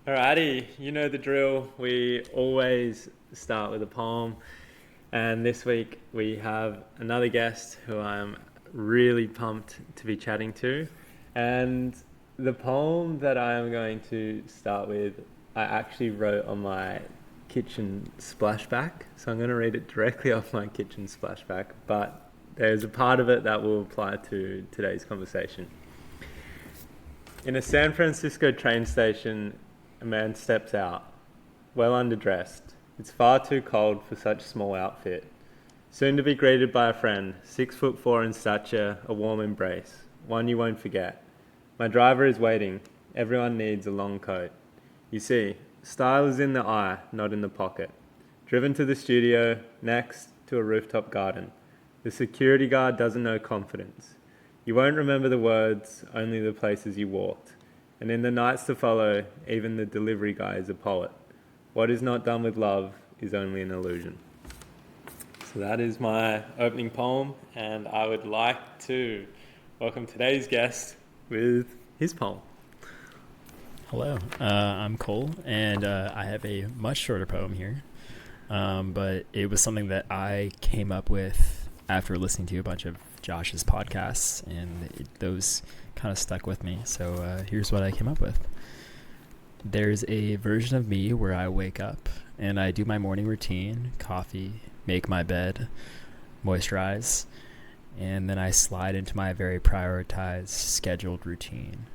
Alrighty, you know the drill. We always start with a poem, and this week we have another guest who I'm really pumped to be chatting to. And the poem that I am going to start with, I actually wrote on my kitchen splashback, so I'm going to read it directly off my kitchen splashback, but there's a part of it that will apply to today's conversation. In a San Francisco train station, a man steps out, well underdressed. It's far too cold for such small outfit. Soon to be greeted by a friend, 6'4" in stature, a warm embrace, one you won't forget. My driver is waiting. Everyone needs a long coat. You see, style is in the eye, not in the pocket. Driven to the studio, next to a rooftop garden. The security guard doesn't know confidence. You won't remember the words, only the places you walked. And in the nights to follow, even the delivery guy is a poet. What is not done with love is only an illusion. So that is my opening poem, and I would like to welcome today's guest with his poem. Hello, I'm Cole, and I have a much shorter poem here, but it was something that I came up with after listening to a bunch of Josh's podcasts, and those kind of stuck with me. So here's what I came up with. There's a version of me where I wake up and I do my morning routine, coffee, make my bed, moisturize, and then I slide into my very prioritized, scheduled routine.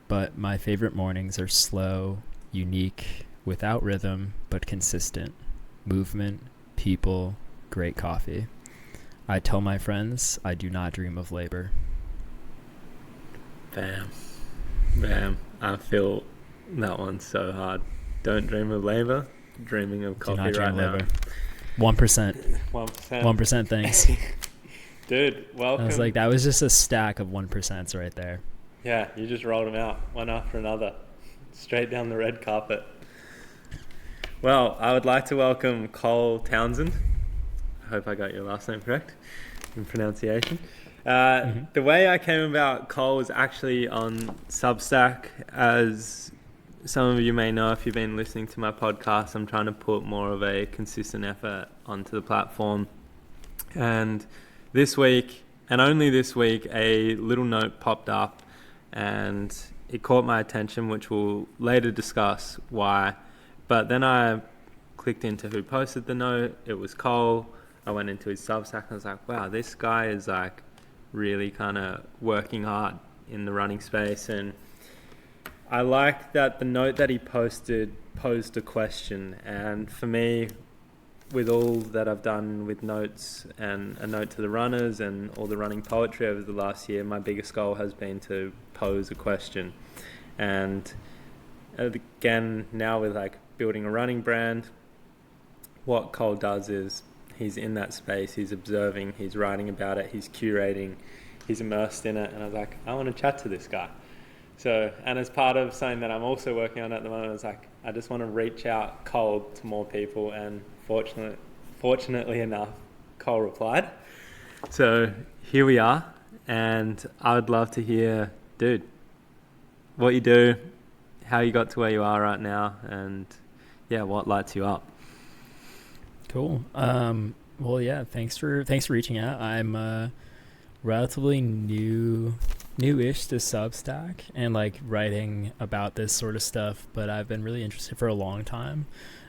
But my favorite mornings are slow, unique, without rhythm, but consistent. Movement, people, great coffee. I tell my friends I do not dream of labor. Bam. I feel that one so hard. Don't dream of labor, dreaming of coffee right now. 1%. 1% things. Dude, welcome. I was like, that was just a stack of 1% right there. Yeah, you just rolled them out, one after another, straight down the red carpet. Well, I would like to welcome Cole Townsend. I hope I got your last name correct in pronunciation. The way I came about Cole was actually on Substack. As some of you may know, if you've been listening to my podcast, I'm trying to put more of a consistent effort onto the platform. And this week, and only this week, a little note popped up and it caught my attention, which we'll later discuss why. But then I clicked into who posted the note. It was Cole. I went into his Substack and I was like, wow, this guy is like really kind of working hard in the running space. And I like that the note that he posted posed a question. And for me, with all that I've done with notes and a note to the runners and all the running poetry over the last year, my biggest goal has been to pose a question. And again, now with like building a running brand, what Cole does is he's in that space, he's observing, he's writing about it, he's curating, he's immersed in it. And I was like, I want to chat to this guy. So, and as part of something that I'm also working on at the moment, I was like, I just want to reach out cold to more people. And fortunately enough, Cole replied. So here we are. And I would love to hear, dude, what you do, how you got to where you are right now, and yeah, what lights you up. Cool. Well, yeah, thanks for reaching out. I'm relatively newish to Substack and like writing about this sort of stuff, but I've been really interested for a long time.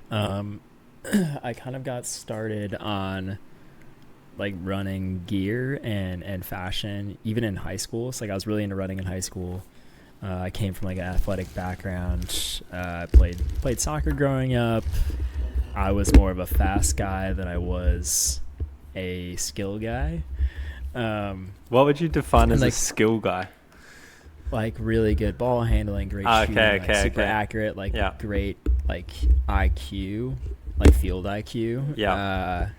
I kind of got started on like running gear and fashion even in high school. So like I was really into running in high school. I came from like an athletic background. Played soccer growing up. I was more of a fast guy than I was a skill guy. What would you define as like, a skill guy? Like really good ball handling, great shooting, super accurate, great like IQ, like field IQ. Yeah.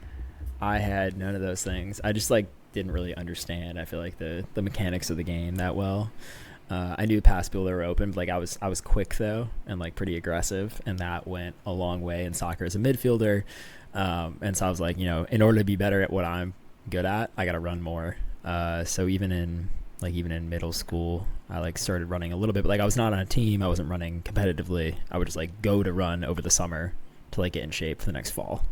I had none of those things. I just like didn't really understand, I feel like the mechanics of the game that well. I knew pass people that were open, but like I was quick though and like pretty aggressive, and that went a long way in soccer as a midfielder. And so I was like, in order to be better at what I'm good at, I got to run more. So even in like even in middle school, I like started running a little bit, but like I was not on a team. I wasn't running competitively. I would just like go to run over the summer to like get in shape for the next fall.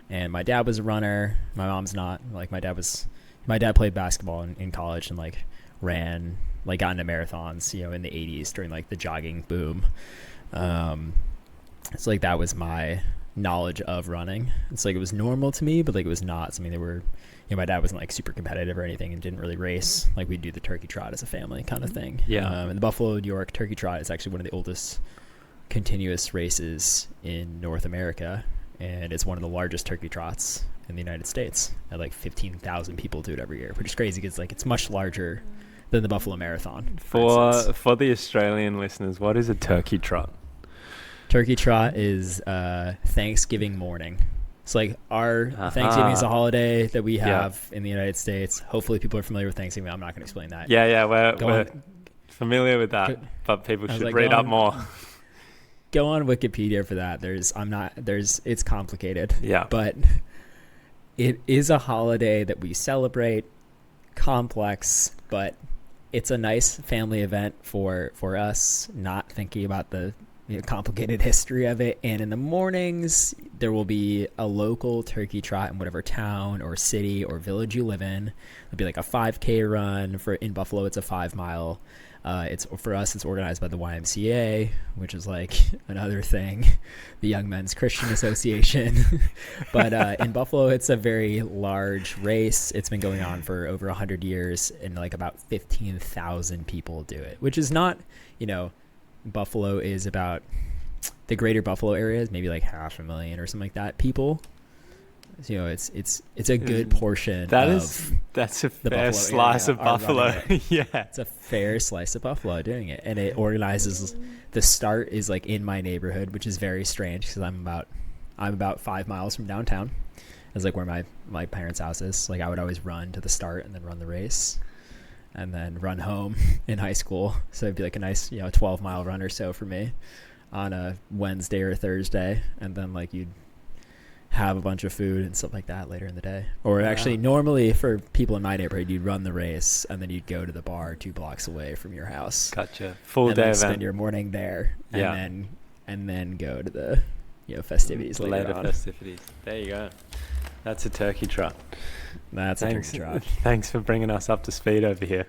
And my dad was a runner. My mom's not. Like my dad played basketball in college and like ran, like got into marathons, you know, in the 80s during like the jogging boom. So like that was my knowledge of running. It's like it was normal to me, but like it was not something that were, you know, my dad wasn't like super competitive or anything and didn't really race. Like we'd do the turkey trot as a family kind of thing. Yeah. And the Buffalo, New York turkey trot is actually one of the oldest continuous races in North America. And it's one of the largest turkey trots in the United States. And like 15,000 people do it every year, which is crazy because like it's much larger than the Buffalo Marathon. For the Australian listeners, what is a turkey trot? Turkey trot is Thanksgiving morning. It's like our Thanksgiving is a holiday that we have in the United States. Hopefully people are familiar with Thanksgiving. I'm not going to explain that. Yeah, we're familiar with that, but people should read up more. Go on Wikipedia for that. It's complicated. Yeah. But it is a holiday that we celebrate, complex, but it's a nice family event for us, not thinking about the complicated history of it. And in the mornings, there will be a local turkey trot in whatever town or city or village you live in. It'll be like a 5K run. In Buffalo, it's a 5 mile. For us, it's organized by the YMCA, which is like another thing, the Young Men's Christian Association. But in Buffalo, it's a very large race. It's been going on for over 100 years, and like about 15,000 people do it, which is not, Buffalo is about, the greater Buffalo area is maybe like 500,000 or something like that people. So, it's a good portion. That's a fair slice of Buffalo. Yeah, it's a fair slice of Buffalo doing it, and it organizes. The start is like in my neighborhood, which is very strange because I'm about 5 miles from downtown. It's like where my parents' house is. Like I would always run to the start and then run the race, and then run home in high school. So it'd be like a nice 12-mile run or so for me on a Wednesday or Thursday, and then like you'd have a bunch of food and stuff like that later in the day. Or actually normally for people in my neighborhood, you'd run the race and then you'd go to the bar 2 blocks away from your house. Gotcha. Full and day then event. Spend your morning there and then go to the festivities later on. Festivities. There you go. That's a turkey trot. That's a turkey trot. Thanks for bringing us up to speed over here.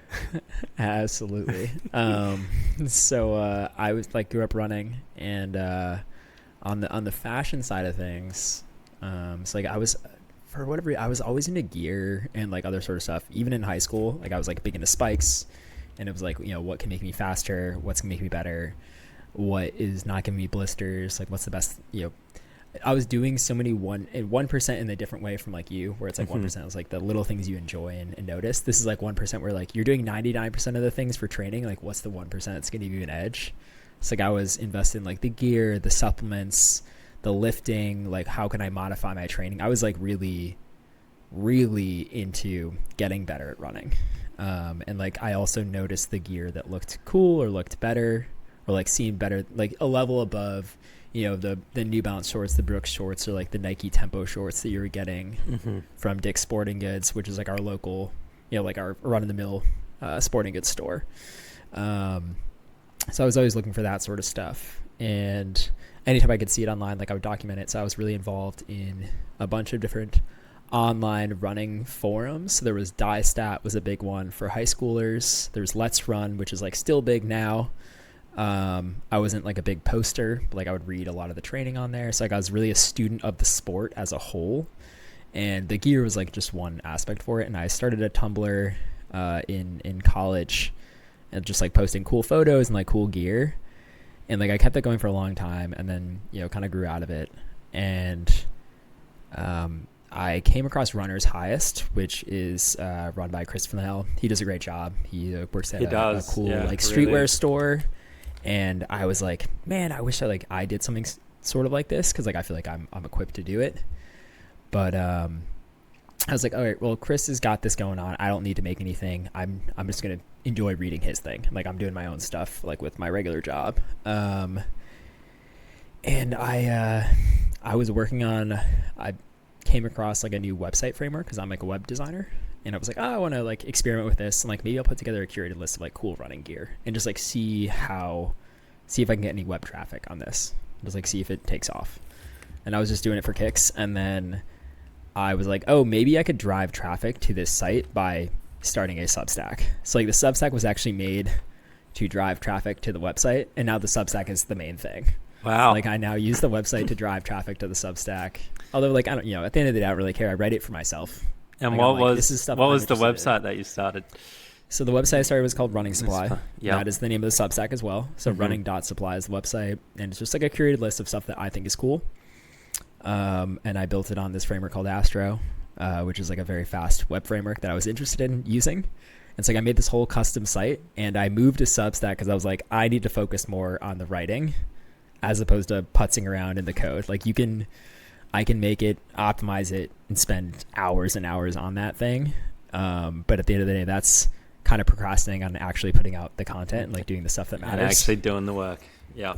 Absolutely. So I was like grew up running, and on the fashion side of things, so like I was, for whatever reason, I was always into gear and like other sort of stuff. Even in high school, like I was like big into spikes, and it was like, what can make me faster? What's gonna make me better? What is not giving me blisters? Like what's the best, I was doing so many 1% in a different way from like you, where it's like 1% was like the little things you enjoy and notice. This is like 1% where like you're doing 99% of the things for training. Like what's the 1% that's going to give you an edge? It's like I was invested in like the gear, the supplements, the lifting, like how can I modify my training? I was like really, really into getting better at running. And like I also noticed the gear that looked cool or looked better or like seemed better, like a level above, the New Balance shorts, the Brooks shorts, or like the Nike Tempo shorts that you were getting from Dick's Sporting Goods, which is like our local, like our run-of-the-mill sporting goods store. So I was always looking for that sort of stuff. And anytime I could see it online, like I would document it. So I was really involved in a bunch of different online running forums. So there was DieStat was a big one for high schoolers. There's Let's Run, which is like still big now. I wasn't like a big poster, but like I would read a lot of the training on there. So like I was really a student of the sport as a whole, and the gear was like just one aspect for it. And I started a Tumblr in college and just like posting cool photos and like cool gear. And like I kept that going for a long time, and then kind of grew out of it. And I came across Runner's Highest, which is run by Chris Fennell. He does a great job. He works at a cool like streetwear store. And I was like, man, I wish I did something sort of like this, because like I feel like I'm equipped to do it. But I was like, all right, well, Chris has got this going on. I don't need to make anything. I'm just gonna enjoy reading his thing. Like I'm doing my own stuff, like with my regular job. And I was working on. I came across like a new website framework because I'm like a web designer, and I was like, oh, I want to like experiment with this, and like maybe I'll put together a curated list of like cool running gear and just like see if I can get any web traffic on this, just like see if it takes off. And I was just doing it for kicks, and then I was like, oh, maybe I could drive traffic to this site by starting a Substack. So like the Substack was actually made to drive traffic to the website, and now the Substack is the main thing. Wow. Like I now use the website to drive traffic to the Substack. Although like I don't, at the end of the day, I don't really care. I write it for myself. And like, what was the website that you started? So the website I started was called Running Supply. Yeah. That is the name of the Substack as well. So running.supply is the website, and it's just like a curated list of stuff that I think is cool. And I built it on this framework called Astro, which is like a very fast web framework that I was interested in using. And so like I made this whole custom site, and I moved to Substack because I was like, I need to focus more on the writing as opposed to putzing around in the code. Like I can make it, optimize it, and spend hours and hours on that thing. But at the end of the day, that's kind of procrastinating on actually putting out the content and like doing the stuff that matters. And actually doing the work. Yeah.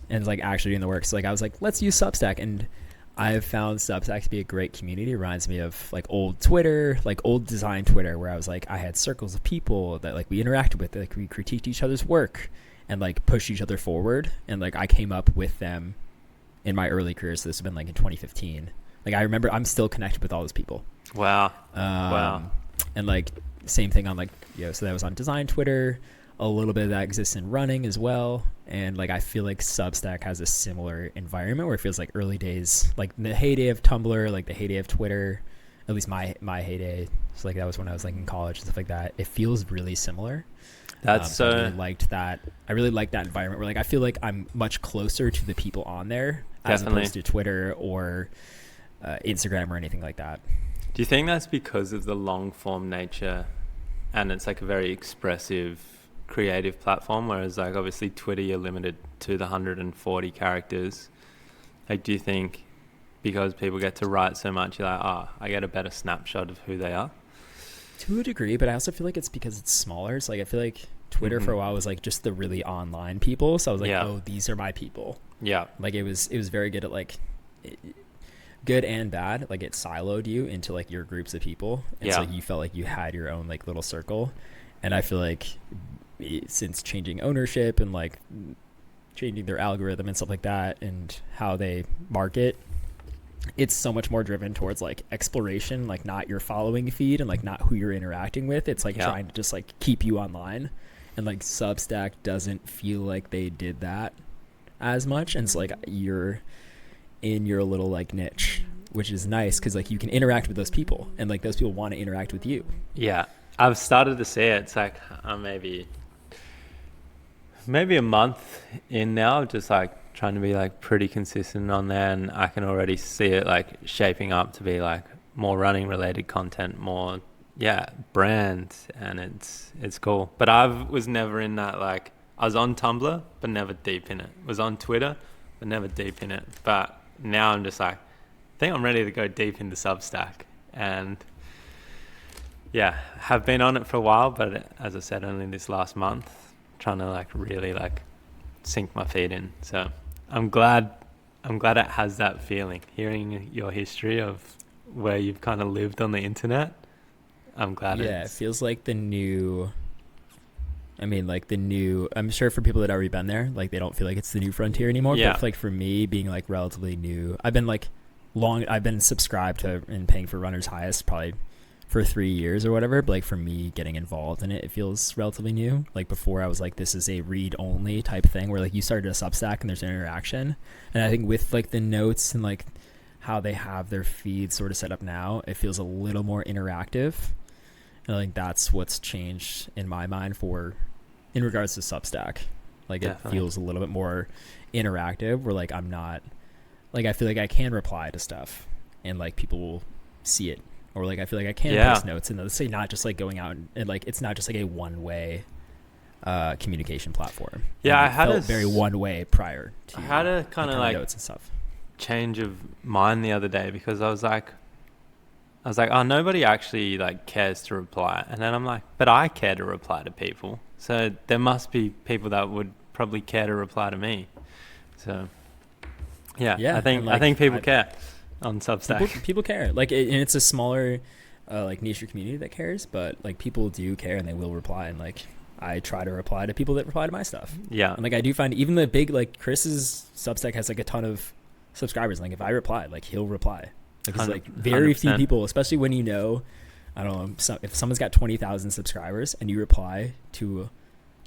And like actually doing the work. So like I was like, let's use Substack. And I've found Substack to be a great community. It reminds me of like old Twitter, like old design Twitter, where I was like, I had circles of people that like we interacted with, like we critiqued each other's work and like pushed each other forward. And like I came up with them in my early career. So this has been like in 2015. Like I remember I'm still connected with all those people. Wow. Wow. And like same thing on like, so that was on design Twitter. A little bit of that exists in running as well. And like I feel like Substack has a similar environment where it feels like early days, like the heyday of Tumblr, like the heyday of Twitter, at least my heyday. So like that was when I was like in college and stuff like that. It feels really similar. That's I really liked that. I really liked that environment where like I feel like I'm much closer to the people on there as opposed to Twitter or Instagram or anything like that. Do you think that's because of the long form nature, and it's like a very expressive creative platform, whereas like obviously Twitter you're limited to the 140 characters? Like do you think because people get to write so much you're like, I get a better snapshot of who they are? To a degree, but I also feel like it's because it's smaller. So like I feel like Twitter for a while was like just the really online people. So I was like, oh, these are my people. Yeah. Like it was very good at like good and bad. Like it siloed you into like your groups of people. And so like you felt like you had your own like little circle. And I feel like since changing ownership and like changing their algorithm and stuff like that and how they market, it's so much more driven towards like exploration, like not your following feed and like not who you're interacting with. It's like trying to just like keep you online, and like Substack doesn't feel like they did that as much. And it's like you're in your little like niche, which is nice because like you can interact with those people and like those people want to interact with you. Yeah, I've started to see it. It's like maybe a month in now, just like trying to be like pretty consistent on there, and I can already see it like shaping up to be like more running related content, more brand, and it's cool. But I was never in that, like I was on Tumblr but never deep in it, was on Twitter but never deep in it. But now I'm just like, I think I'm ready to go deep into Substack, and have been on it for a while, but as I said, only this last month, trying to like really like sink my feet in. So I'm glad it has that feeling. Hearing your history of where you've kind of lived on the internet, I'm glad. It feels like I'm sure for people that already been there, like they don't feel like it's the new frontier anymore. But like for me, being like relatively new, I've been subscribed to and paying for Runner's Highest probably for 3 years or whatever, but like for me getting involved in it, it feels relatively new. Like before I was like, this is a read only type thing where like you started a Substack and there's an interaction. And I think with like the notes and like how they have their feed sort of set up now, it feels a little more interactive. And I think that's what's changed in my mind in regards to Substack. Like Definitely. It feels a little bit more interactive where like I'm not like, I feel like I can reply to stuff and like people will see it. Or like I feel like I can post notes, and let's say not just like going out and like it's not just like a one-way communication platform. Yeah, I felt very one-way prior to. I had a kind of like notes and stuff. Change of mind the other day because I was like, oh, nobody actually like cares to reply, and then I'm like, but I care to reply to people, so there must be people that would probably care to reply to me. So I think people care on Substack. People care. Like, and it's a smaller like niche community that cares, but like people do care and they will reply, and like I try to reply to people that reply to my stuff. Yeah. And like I do find even the big, like Chris's Substack has like a ton of subscribers. Like if I reply, like he'll reply. Like it's like very 100%. Few people, especially when you know, I don't know, if someone's got 20,000 subscribers and you reply to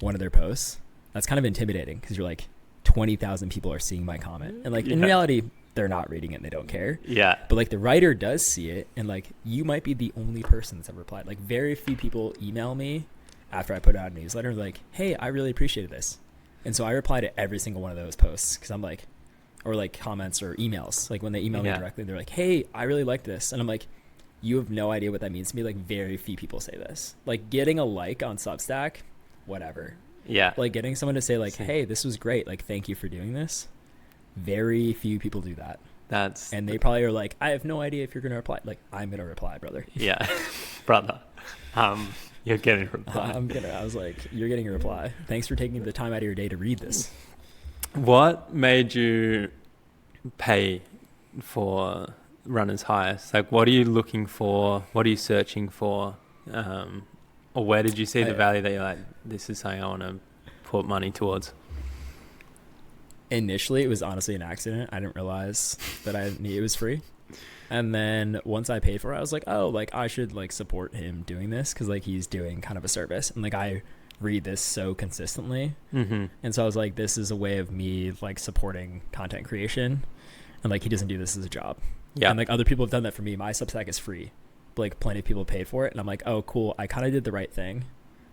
one of their posts, that's kind of intimidating because you're like 20,000 people are seeing my comment, and like in reality they're not reading it and they don't care. Yeah. But like the writer does see it, and like you might be the only person that's ever replied. Like very few people email me after I put out a newsletter like, hey, I really appreciated this. And so I reply to every single one of those posts because I'm like, or like comments or emails. Like when they email me directly, they're like, hey, I really like this. And I'm like, you have no idea what that means to me. Like very few people say this. Like getting a like on Substack, whatever. Yeah. Like getting someone to say like, hey, this was great. Like, thank you for doing this. Very few people do that. And they probably are like, I have no idea if you're going to reply. Like, I'm going to reply, brother. Yeah. Brother. You're getting a reply. I was like, you're getting a reply. Thanks for taking the time out of your day to read this. What made you pay for Runner's Highest? Like, what are you looking for? What are you searching for? Or where did you see the value that you're like, this is something I want to put money towards? Initially, it was honestly an accident. I didn't realize that it was free. And then once I paid for it, I was like, oh, like I should like support him doing this because like he's doing kind of a service. And like I read this so consistently. Mm-hmm. And so I was like, this is a way of me like supporting content creation. And like he doesn't do this as a job. Yeah. And like other people have done that for me. My Substack is free. But, like plenty of people pay for it. And I'm like, oh, cool. I kind of did the right thing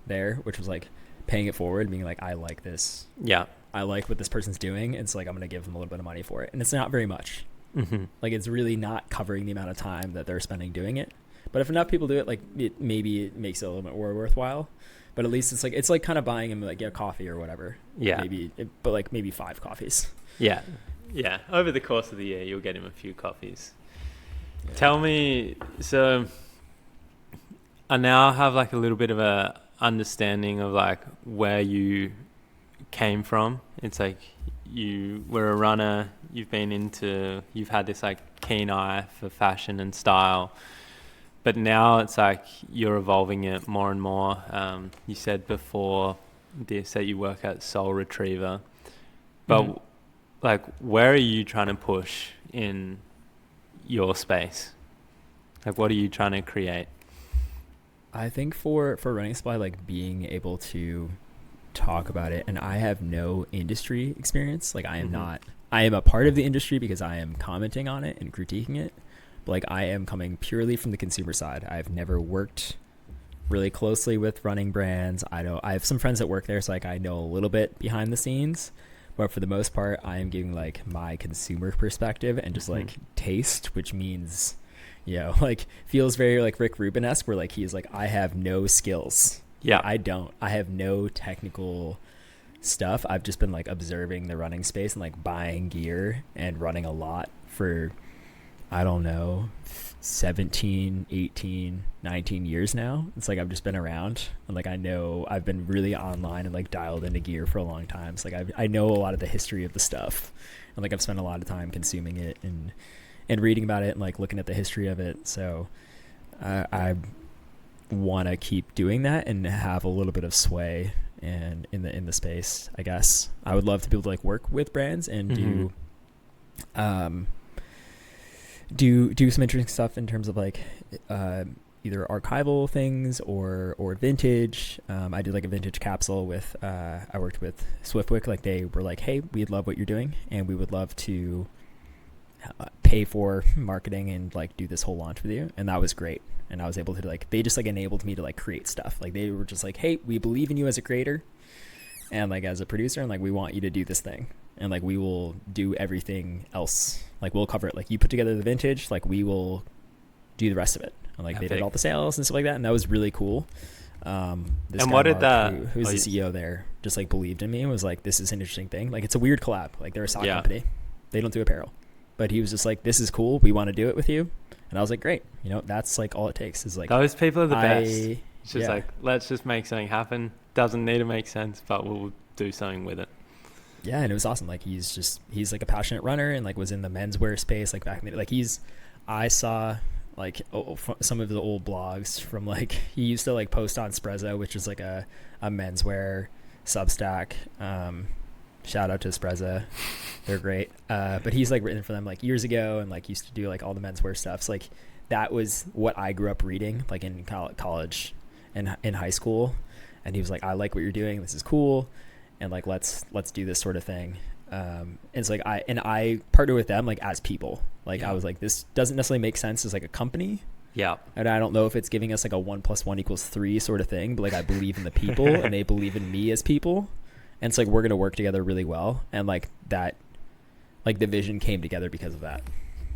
there, which was like paying it forward, being like, I like this. Yeah. I like what this person's doing. And so like I'm going to give them a little bit of money for it. And it's not very much. Mm-hmm. Like it's really not covering the amount of time that they're spending doing it. But if enough people do it, like maybe it makes it a little bit more worthwhile. But at least it's like kind of buying them like a coffee or whatever. Yeah. But like maybe 5 coffees. Yeah. Yeah. Over the course of the year, you'll get him a few coffees. Yeah. Tell me, so I now have like a little bit of a understanding of like where you came from. It's like you were a runner, you've had this like keen eye for fashion and style, but now it's like you're evolving it more and more. You said before this that you work at Soul Retriever, but like where are you trying to push in your space? Like what are you trying to create? I think for Running Supply, like being able to talk about it, and I have no industry experience. Like I am a part of the industry because I am commenting on it and critiquing it. But like I am coming purely from the consumer side. I've never worked really closely with running brands. I have some friends that work there, so like I know a little bit behind the scenes. But for the most part, I am giving like my consumer perspective and just like taste, which means, you know, like feels very like Rick Rubin-esque, where like he's like, I have no skills. Yeah, I don't. I have no technical stuff. I've just been like observing the running space and like buying gear and running a lot for, I don't know, 17, 18, 19 years now. It's like I've just been around, and like I know I've been really online and like dialed into gear for a long time. So like I know a lot of the history of the stuff, and like I've spent a lot of time consuming it and reading about it and like looking at the history of it. So I want to keep doing that and have a little bit of sway and in the space. I guess I would love to be able to like work with brands and do some interesting stuff in terms of like either archival things or vintage. I did like a vintage capsule with I worked with Swiftwick. Like they were like, hey, we'd love what you're doing and we would love to pay for marketing and like do this whole launch with you. And that was great. And I was able to like, they just like enabled me to like create stuff. Like they were just like, hey, we believe in you as a creator and like as a producer, and like we want you to do this thing, and like we will do everything else. Like we'll cover it. Like you put together the vintage, like we will do the rest of it. And like they did all the sales and stuff like that, and that was really cool. Who's the CEO there, just like believed in me and was like, this is an interesting thing. Like it's a weird collab. Like they're a sock company, they don't do apparel, but he was just like, this is cool, we want to do it with you. And I was like, great. You know, that's like all it takes is like, those people are the best. It's just like, let's just make something happen. Doesn't need to make sense, but we'll do something with it. Yeah. And it was awesome. Like he's like a passionate runner and like was in the menswear space, like back in the, like I saw like some of the old blogs from like he used to like post on Sprezzo, which is like a menswear Substack. Shout out to Sprezzo, they're great. But he's like written for them like years ago and like used to do like all the menswear stuff. So like that was what I grew up reading like in college and in high school. And he was like, I like what you're doing. This is cool. And like, let's do this sort of thing. And it's like, I partnered with them like as people. Like I was like, this doesn't necessarily make sense as like a company. Yeah. And I don't know if it's giving us like a 1 + 1 = 3 sort of thing, but like I believe in the people and they believe in me as people. And it's like, we're going to work together really well. And like that, like the vision came together because of that.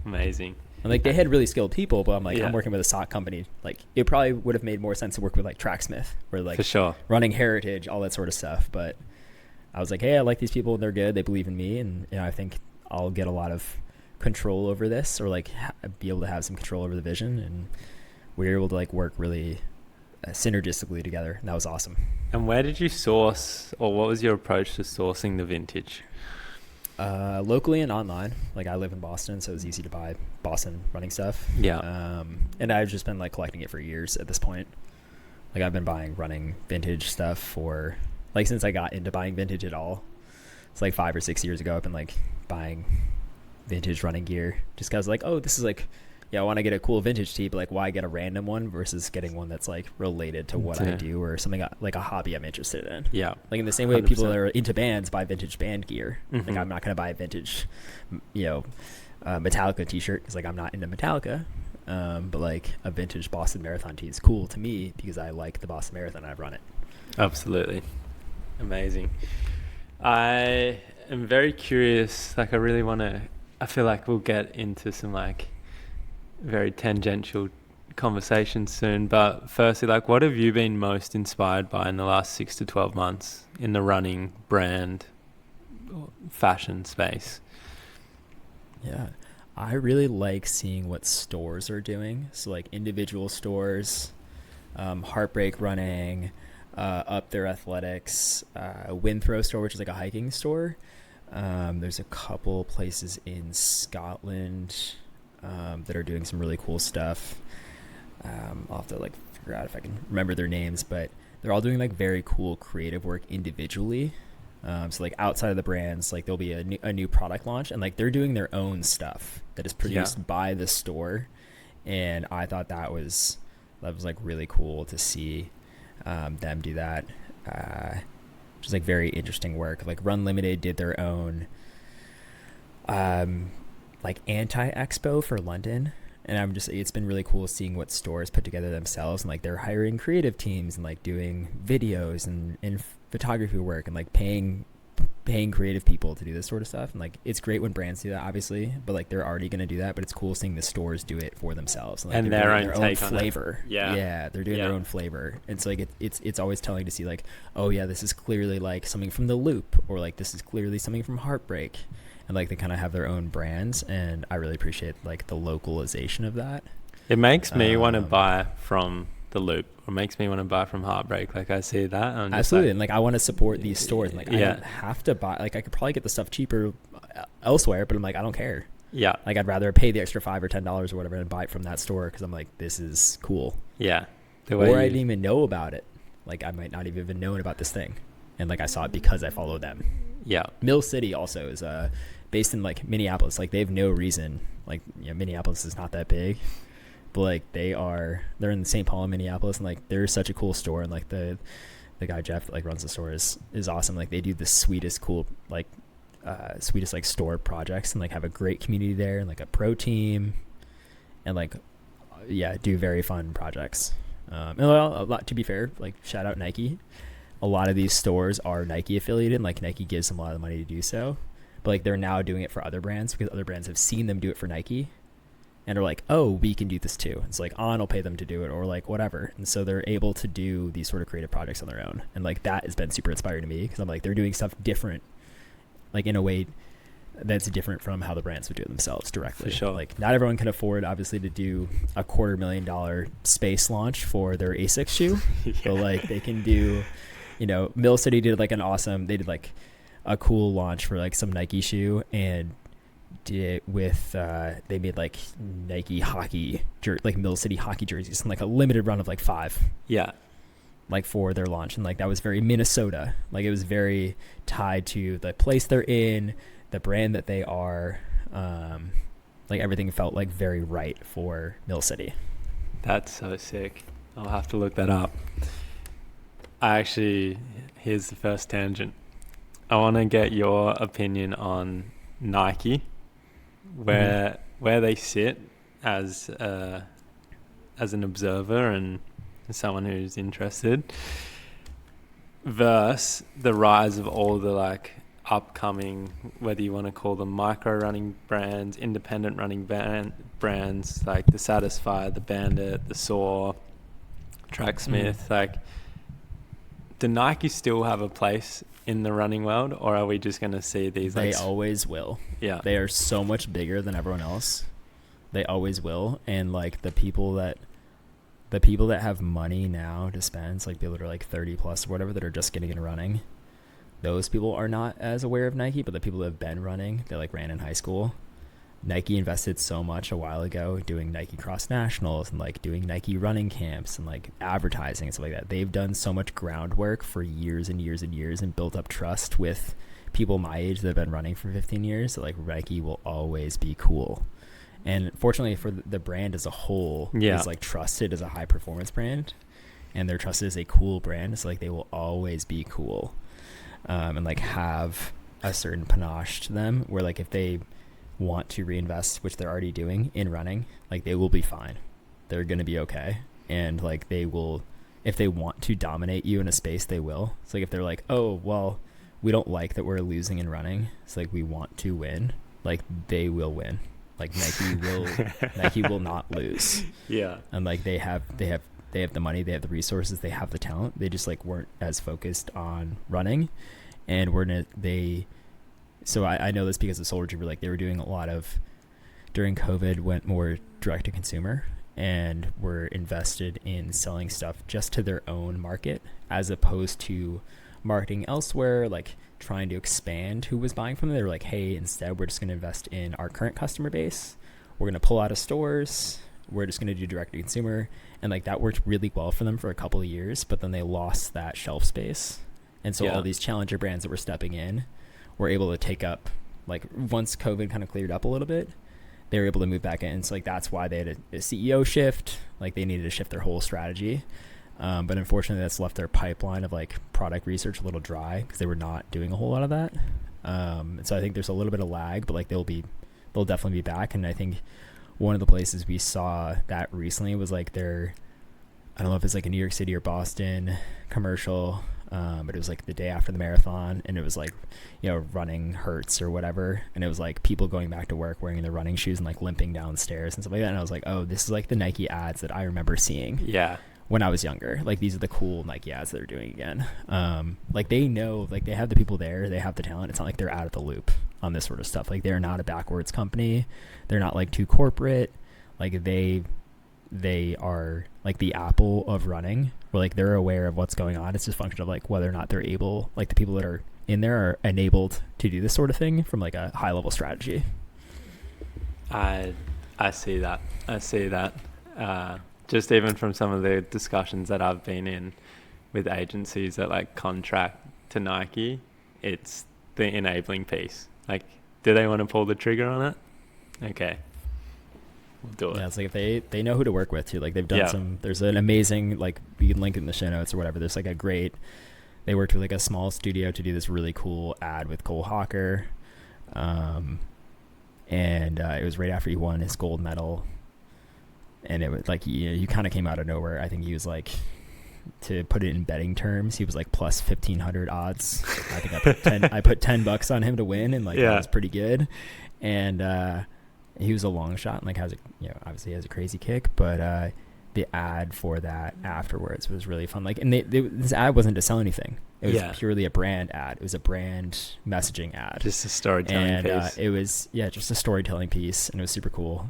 Amazing. And like they had really skilled people, but I'm like, I'm working with a sock company. Like it probably would have made more sense to work with like Tracksmith or like for sure running Heritage, all that sort of stuff. But I was like, hey, I like these people and they're good. They believe in me. And I think I'll get a lot of control over this or like be able to have some control over the vision. And we were able to like work really synergistically together. And that was awesome. And where did you source, or what was your approach to sourcing the vintage? Locally and online. Like I live in Boston, so it was easy to buy Boston running stuff. Yeah. And I've just been like collecting it for years at this point. Like I've been buying running vintage stuff for like since I got into buying vintage at all. It's like 5 or 6 years ago. I've been like buying vintage running gear just because like, oh, this is like, I want to get a cool vintage tee, but like why get a random one versus getting one that's like related to what I do or something like a hobby I'm interested in. Yeah. Like in the same way 100%. People that are into bands buy vintage band gear. Mm-hmm. Like I'm not going to buy a vintage, Metallica t-shirt because like I'm not into Metallica. But like a vintage Boston Marathon tee is cool to me because I like the Boston Marathon and I've run it. Absolutely. Amazing. I am very curious. Like I feel like we'll get into some like very tangential conversation soon, but firstly, like what have you been most inspired by in the last 6 to 12 months in the running brand fashion space? I really like seeing what stores are doing, so like individual stores, Heartbreak Running, Up Their Athletics, Winthrow store, which is like a hiking store. There's a couple places in Scotland that are doing some really cool stuff. I'll have to like figure out if I can remember their names, but they're all doing like very cool creative work individually. So like outside of the brands, like there'll be a new product launch and like they're doing their own stuff that is produced by the store. And I thought that was like really cool to see them do that. Just like very interesting work. Like Run Limited did their own like anti-expo for London, and it's been really cool seeing what stores put together themselves, and like they're hiring creative teams and like doing videos and photography work and like paying creative people to do this sort of stuff. And like it's great when brands do that, obviously, but like they're already going to do that, but it's cool seeing the stores do it for themselves and, like, and their own flavor. They're doing their own flavor. And so like it's always telling to see like, oh yeah, this is clearly like something from The Loop, or like this is clearly something from Heartbreak. And like they kind of have their own brands, and I really appreciate like the localization of that. It makes me want to buy from The Loop, or makes me want to buy from Heartbreak. Like I see that. Absolutely. And like I want to support these stores. And, like I don't have to buy, like I could probably get the stuff cheaper elsewhere, but I'm like, I don't care. Yeah. Like I'd rather pay the extra $5 or $10 or whatever and buy it from that store because I'm like, this is cool. Yeah. Or I didn't even know about it. Like I might not even known about this thing. And like I saw it because I followed them. Yeah. Mill City also is based in like Minneapolis. Like they have no reason. Like Minneapolis is not that big, but like they're in St. Paul and Minneapolis, and like they're such a cool store. And like the guy Jeff that like runs the store is awesome. Like they do the sweetest like store projects and like have a great community there and like a pro team and like do very fun projects. And a lot, to be fair, like shout out Nike. A lot of these stores are Nike affiliated, and like Nike gives them a lot of money to do so. But like they're now doing it for other brands because other brands have seen them do it for Nike and are like, oh, we can do this too. It's like On will pay them to do it, or like whatever. And so they're able to do these sort of creative projects on their own. And like that has been super inspiring to me because I'm like, they're doing stuff different, like in a way that's different from how the brands would do it themselves directly. For sure. Like not everyone can afford obviously to do a $250,000 space launch for their ASICS shoe. But like they can do, Mill City did like they did like a cool launch for like some Nike shoe, and did with they made like Nike hockey like Mill City hockey jerseys and like a limited run of like 5. Yeah. Like for their launch, and like that was very Minnesota. Like it was very tied to the place they're in, the brand that they are. Like everything felt like very right for Mill City. That's so sick. I'll have to look that up. Here's the first tangent. I want to get your opinion on Nike, where they sit as an observer and someone who's interested, versus the rise of all the like upcoming, whether you want to call them micro running brands, independent running brands like the Satisfy, the Bandit, the Soar, Tracksmith. Like, do Nike still have a place in the running world, or are we just going to see these? They always will. Yeah, they are so much bigger than everyone else. They always will, and like the people that have money now to spend, it's like people that are like 30 plus or whatever that are just getting into running, those people are not as aware of Nike. But the people that have been running, they like ran in high school. Nike invested so much a while ago doing Nike Cross Nationals and like doing Nike running camps and like advertising and stuff like that. They've done so much groundwork for years and years and years and built up trust with people my age that have been running for 15 years that like Nike will always be cool. And fortunately for the brand as a whole, is like trusted as a high performance brand, and they're trusted as a cool brand. So like they will always be cool, and like have a certain panache to them where like if they want to reinvest, which they're already doing in running, like they will be fine. They're going to be okay. And like they will, if they want to dominate you in a space, they will. It's like if they're like, oh, well, we don't like that we're losing in running, it's like we want to win, like they will win. Like Nike will not lose. Yeah. And like they have the money, they have the resources, they have the talent. They just like weren't as focused on running, and so I know this because of Soul Retriever, like they were doing a lot of, during COVID, went more direct to consumer and were invested in selling stuff just to their own market as opposed to marketing elsewhere, like trying to expand who was buying from them. They were like, hey, instead we're just going to invest in our current customer base. We're going to pull out of stores. We're just going to do direct to consumer. And like that worked really well for them for a couple of years, but then they lost that shelf space. And so all these challenger brands that were stepping in were able to take up, like once COVID kind of cleared up a little bit, they were able to move back in. So like that's why they had a CEO shift. Like they needed to shift their whole strategy. But unfortunately that's left their pipeline of like product research a little dry because they were not doing a whole lot of that. So I think there's a little bit of lag, but like they'll definitely be back. And I think one of the places we saw that recently was like I don't know if it's like a New York City or Boston commercial, but it was like the day after the marathon, and it was like, you know, running hurts or whatever, and it was like people going back to work wearing their running shoes and like limping downstairs and stuff like that. And I was like, oh, this is like the Nike ads that I remember seeing when I was younger. Like these are the cool Nike ads that they're doing again. Like they know, like they have the people there, they have the talent. It's not like they're out of the loop on this sort of stuff. Like they're not a backwards company. They're not like too corporate. Like they are like the Apple of running, where like they're aware of what's going on. It's just a function of like whether or not they're able, like the people that are in there are enabled to do this sort of thing from like a high level strategy. I see that. Just even from some of the discussions that I've been in with agencies that like contract to Nike, it's the enabling piece. Like, do they want to pull the trigger on it? Okay, we'll do it. Yeah, it's like if they know who to work with too. Like they've done there's an amazing, like we can link it in the show notes or whatever. There's like they worked with like a small studio to do this really cool ad with Cole Hawker. And it was right after he won his gold medal. And it was like, he kind of came out of nowhere. I think he was like, to put it in betting terms, he was like plus 1,500 odds. I think I put $10 on him to win, and like that was pretty good. And he was a long shot and like obviously has a crazy kick, but the ad for that afterwards was really fun. Like, and this ad wasn't to sell anything. It was purely a brand ad. It was a brand messaging ad. Just a storytelling piece. It was just a storytelling piece, and it was super cool.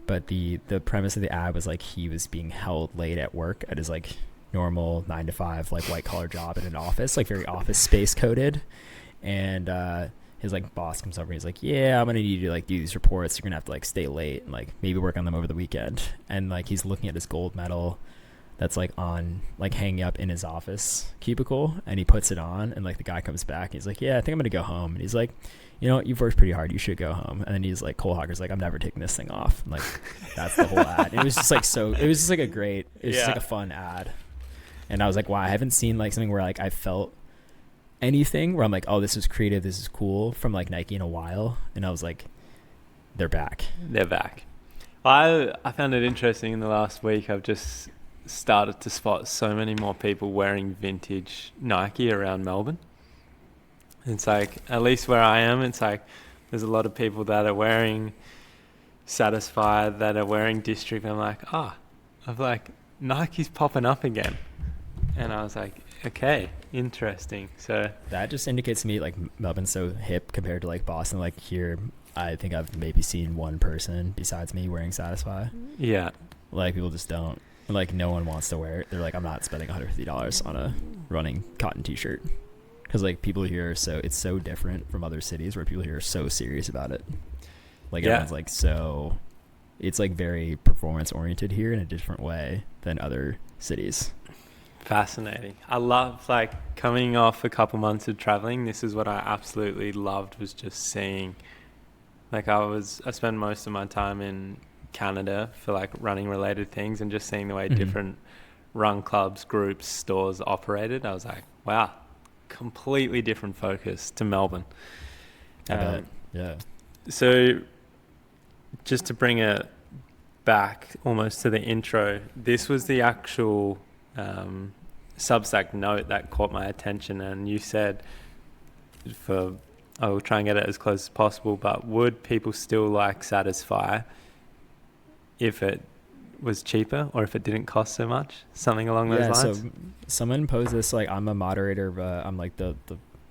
But the premise of the ad was like he was being held late at work at his like normal 9 to 5 like white collar job in an office, like very office space coded, and his like boss comes over and he's like, yeah, I'm gonna need you to like do these reports. You're gonna have to like stay late and like maybe work on them over the weekend. And like he's looking at this gold medal that's like on like hanging up in his office cubicle, and he puts it on, and like the guy comes back and he's like, yeah, I think I'm gonna go home. And he's like, you know, you've worked pretty hard, you should go home. And then he's like, Cole Hawker's like, I'm never taking this thing off. And like that's the whole ad. And it was just like it was just like just like a fun ad. And I was like, wow, I haven't seen like something where like I felt anything where I'm like, oh, this is creative, this is cool from like Nike in a while. And I was like, they're back. I found it interesting in the last week. I've just started to spot so many more people wearing vintage Nike around Melbourne. It's like, at least where I am, it's like there's a lot of people that are wearing Satisfied, that are wearing District. I'm like, I've like, Nike's popping up again. And I was like, okay, interesting. So that just indicates to me like Melbourne's so hip compared to like Boston. Like here, I think I've maybe seen one person besides me wearing Satisfy. Yeah. Like people just don't. Like no one wants to wear it. They're like, I'm not spending $150 on a running cotton t-shirt. Because like people here are it's so different from other cities where people here are so serious about it. Like everyone's like it's like very performance oriented here in a different way than other cities. Fascinating. I love like coming off a couple months of traveling. This is what I absolutely loved, was just seeing, like I spent most of my time in Canada for like running related things, and just seeing the way different run clubs, groups, stores operated. I was like, wow, completely different focus to Melbourne. I bet. Yeah. So just to bring it back almost to the intro, this was the actual Substack note that caught my attention, and you said I will try and get it as close as possible, but would people still like Satisfy if it was cheaper or if it didn't cost so much? Something along those lines? So someone posed this, like I'm a moderator of I'm like the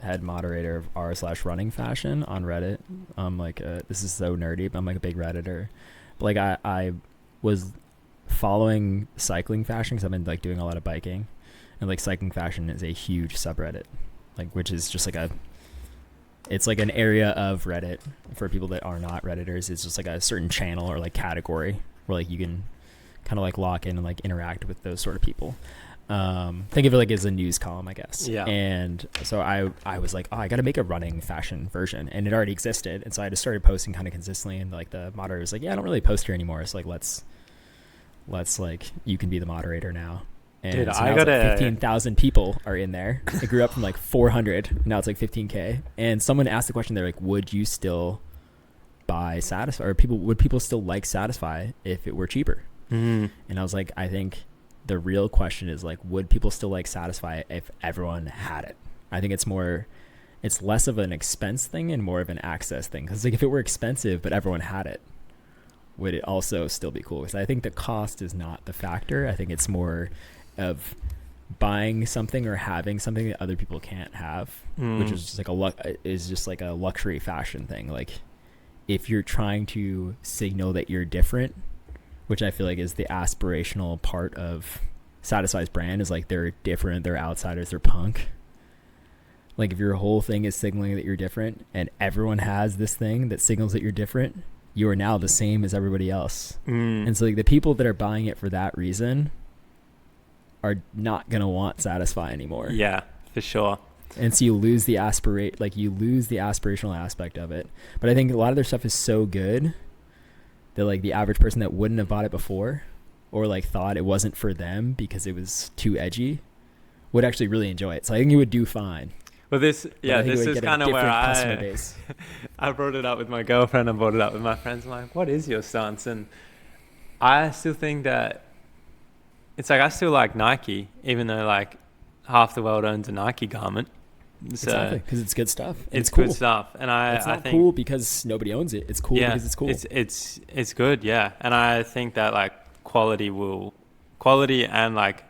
head moderator of r/running fashion on Reddit. I'm like this is so nerdy, but I'm like a big Redditor. But like I was following cycling fashion because I've been like doing a lot of biking, and like cycling fashion is a huge subreddit, like which is just like it's like an area of Reddit for people that are not Redditors. It's just like a certain channel or like category where like you can kind of like lock in and like interact with those sort of people. Think of it like as a news column, I guess. Yeah. And so I was like, I got to make a running fashion version, and it already existed, and so I just started posting kind of consistently. And like the moderator was like, yeah, I don't really post here anymore. So like let's like you can be the moderator now. And dude, so I got like 15,000 people are in there. It grew up from like 400. Now it's like 15K. And someone asked the question, they're like, would you still buy Satisfy, or would people still like Satisfy if it were cheaper? And I was like, I think the real question is like, would people still like Satisfy if everyone had it? I think it's less of an expense thing and more of an access thing. Because like if it were expensive but everyone had it, would it also still be cool? Because I think the cost is not the factor. I think it's more of buying something or having something that other people can't have, which is just like a luxury fashion thing. Like if you're trying to signal that you're different, which I feel like is the aspirational part of Satisfy's brand, is like they're different, they're outsiders, they're punk. Like if your whole thing is signaling that you're different and everyone has this thing that signals that you're different, you are now the same as everybody else. And so like the people that are buying it for that reason are not going to want Satisfy anymore. Yeah, for sure. And so you lose the aspirational aspect of it. But I think a lot of their stuff is so good that like the average person that wouldn't have bought it before, or like thought it wasn't for them because it was too edgy, would actually really enjoy it. So I think you would do fine. Well, this is kind of where I brought it up with my girlfriend. I brought it up with my friends. I'm like, what is your stance? And I still think that it's like, I still like Nike, even though like half the world owns a Nike garment. So exactly, because it's good stuff. It's cool. Good stuff. And it's not cool because nobody owns it. It's cool because it's cool. It's good, yeah. And I think that like quality and like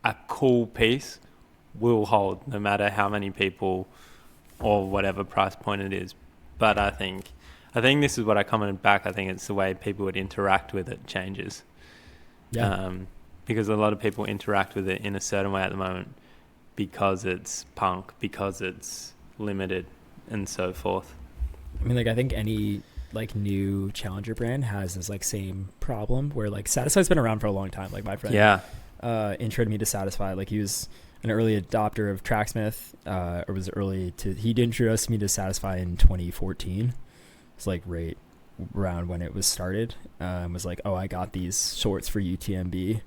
a cool piece will hold no matter how many people or whatever price point it is. But I think this is what I commented back. I think it's the way people would interact with it changes. Yeah. Because a lot of people interact with it in a certain way at the moment because it's punk, because it's limited and so forth. I mean, like, I think any like new challenger brand has this like same problem where like Satisfy's been around for a long time. Like my friend Yeah. introed me to Satisfy. Like he was an early adopter of Tracksmith, or was early to, he introduced me to Satisfy in 2014. It's like right around when it was started. Was like, oh, I got these shorts for UTMB.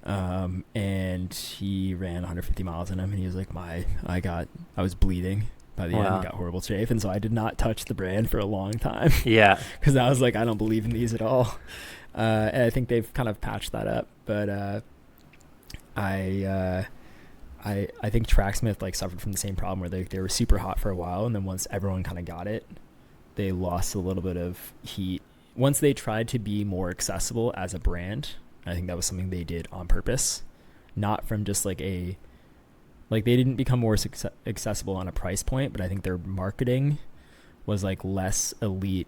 And he ran 150 miles in them, and he was like, I was bleeding by the end, got horrible shape, and so I did not touch the brand for a long time. Yeah. Because I was like, I don't believe in these at all. And I think they've kind of patched that up, but I think Tracksmith like suffered from the same problem where they were super hot for a while, and then once everyone kind of got it, they lost a little bit of heat. Once they tried to be more accessible as a brand, I think that was something they did on purpose, not from just like they didn't become more accessible on a price point, but I think their marketing was like less elite,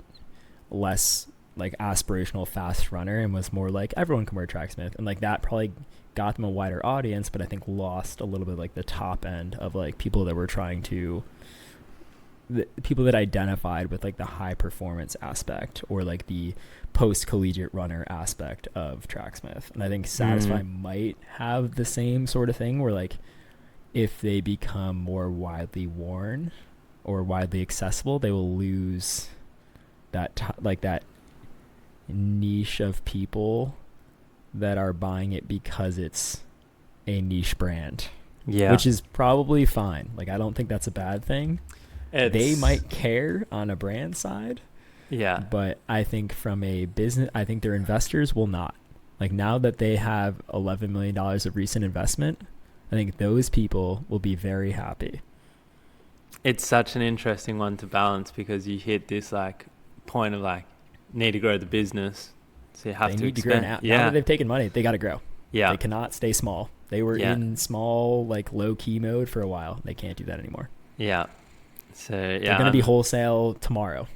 less like aspirational fast runner, and was more like everyone can wear Tracksmith, and like that probably got them a wider audience, but I think lost a little bit like the top end of like people that were trying to, the people that identified with like the high performance aspect or like the post collegiate runner aspect of Tracksmith. And I think Satisfy might have the same sort of thing where like if they become more widely worn or widely accessible, they will lose that that niche of people that are buying it because it's a niche brand, which is probably fine. Like I don't think that's a bad thing. They might care on a brand side, but I think from a business, I think their investors will not. Like now that they have $11 million of recent investment, I think those people will be very happy. It's such an interesting one to balance because you hit this like point of like need to grow the business, so you have to grow now. Now that they've taken money, they got to grow. They cannot stay small. They were in small like low key mode for a while. They can't do that anymore. So they're going to be wholesale tomorrow.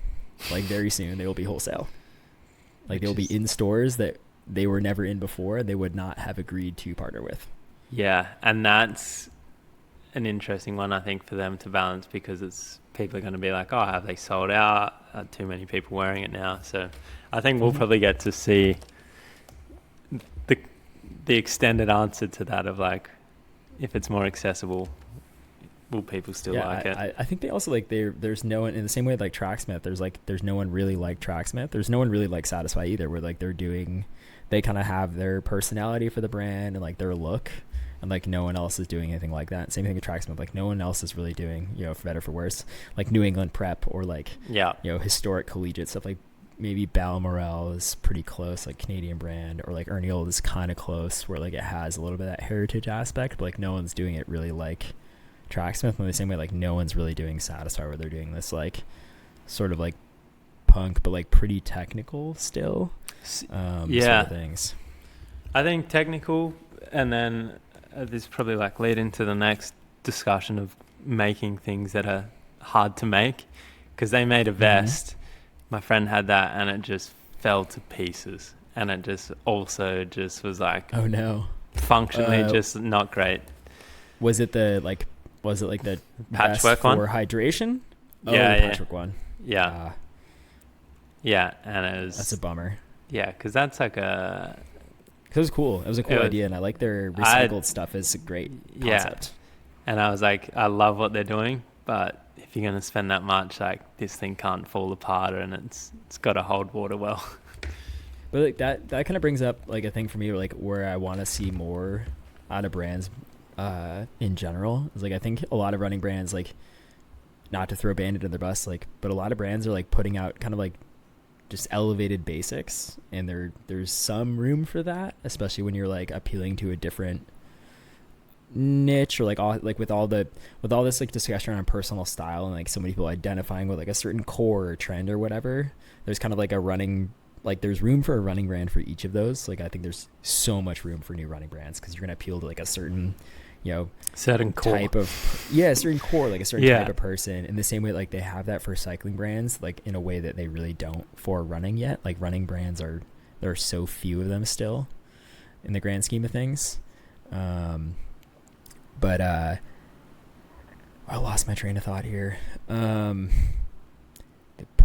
Like very soon they will be wholesale. Like they'll be in stores that they were never in before. They would not have agreed to partner with. Yeah, and that's an interesting one I think for them to balance because it's people are going to be like, oh, have they sold out? Are too many people wearing it now? So I think we'll probably get to see the extended answer to that of like if it's more accessible, will people still like it? I think they also like there's no one in the same way like Tracksmith. There's no one really like Tracksmith. There's no one really like Satisfy either. Where like they kind of have their personality for the brand and like their look, and like no one else is doing anything like that. Same thing with Tracksmith. Like no one else is really doing, for better for worse, like New England prep or like historic collegiate stuff. Like maybe Balmoral is pretty close, like Canadian brand, or like Ernie Old is kind of close where like it has a little bit of that heritage aspect, but like no one's doing it really like Tracksmith in the same way. Like no one's really doing Satisfy where they're doing this like sort of like punk but like pretty technical still sort of things. I think technical, and then this probably like lead into the next discussion of making things that are hard to make, because they made a vest. My friend had that and it just fell to pieces, and it just also just was like, oh no, functionally just not great. Was it the patchwork one for hydration? The patchwork one. And it was, that's a bummer. Because that's like a, because it was cool. It was a cool idea, and I like their recycled stuff. Is a great concept. And I was like, I love what they're doing, but if you're gonna spend that much, like this thing can't fall apart, and it's got to hold water well. But like that kind of brings up like a thing for me, like where I want to see more out of brands in general. Is like I think a lot of running brands, like not to throw Bandit in their bus, like, but a lot of brands are like putting out kind of like just elevated basics, and there's some room for that, especially when you're like appealing to a different niche, or like with all this like discussion around personal style and like so many people identifying with like a certain core or trend or whatever. There's kind of like there's room for a running brand for each of those. Like I think there's so much room for new running brands because you're gonna appeal to like a certain certain core type of certain core, like a certain type of person, in the same way like they have that for cycling brands, like in a way that they really don't for running yet. Like running brands there are so few of them still in the grand scheme of things. But I lost my train of thought here. The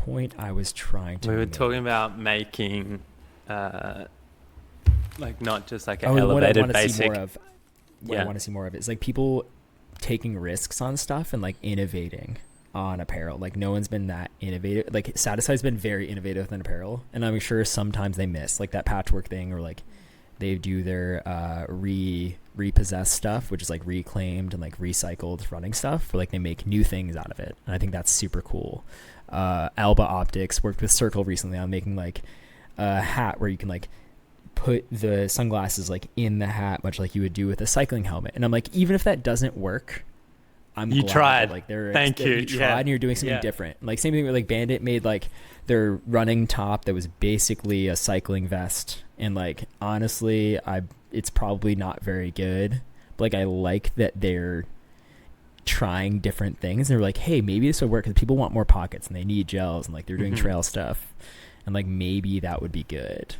point I was trying to We were make. talking about making, like not just like an what I elevated want to see basic. more of. What I want to see more of is like people taking risks on stuff and like innovating on apparel. Like no one's been that innovative. Like Satisfy's been very innovative in apparel, and I'm sure sometimes they miss like that patchwork thing, or like they do their repossessed stuff, which is like reclaimed and like recycled running stuff, where like they make new things out of it, and I think that's super cool. Alba Optics worked with Circle recently on making like a hat where you can like put the sunglasses like in the hat, much like you would do with a cycling helmet. And I'm like, even if that doesn't work, You glad tried. that, like you tried Yeah. and you're doing something different. Like same thing with like Bandit made like their running top that was basically a cycling vest, and like honestly it's probably not very good, but like I like that they're trying different things. They're like, hey, maybe this would work because people want more pockets and they need gels, and like they're doing trail stuff, and like maybe that would be good.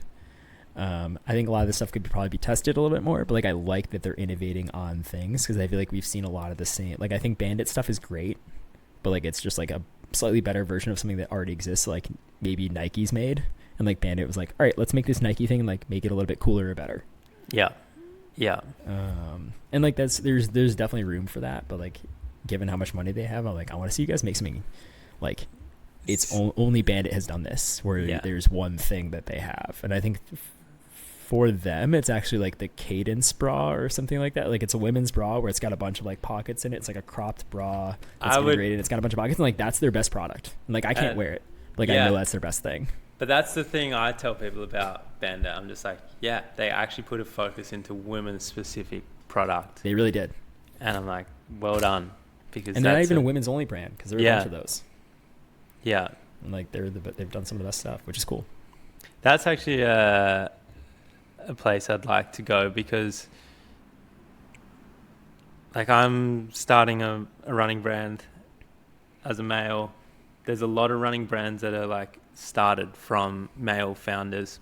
I think a lot of this stuff could probably be tested a little bit more, but like I like that they're innovating on things, because I feel like we've seen a lot of the same. Like I think Bandit stuff is great, but like it's just like a slightly better version of something that already exists. Like maybe Nike's made, and like Bandit was like, all right, let's make this Nike thing and like make it a little bit cooler or better. Yeah. And like there's definitely room for that, but like given how much money they have, I'm like, I want to see you guys make something like it's only Bandit has done this, where there's one thing that they have, and I think for them it's actually like the Cadence bra or something like that. Like it's a women's bra where it's got a bunch of like pockets in it. It's like a cropped bra that's integrated. It's got a bunch of pockets, and like that's their best product. And like I can't wear it. Like I know that's their best thing. But that's the thing I tell people about Bandit. I'm just like, yeah, they actually put a focus into women's specific product. They really did. And I'm like, well done. Because and they're not even a women's only brand, because there are a bunch of those. Yeah. And like they've done some of the best stuff, which is cool. That's actually a place I'd like to go, because like I'm starting a running brand as a male. There's a lot of running brands that are like started from male founders.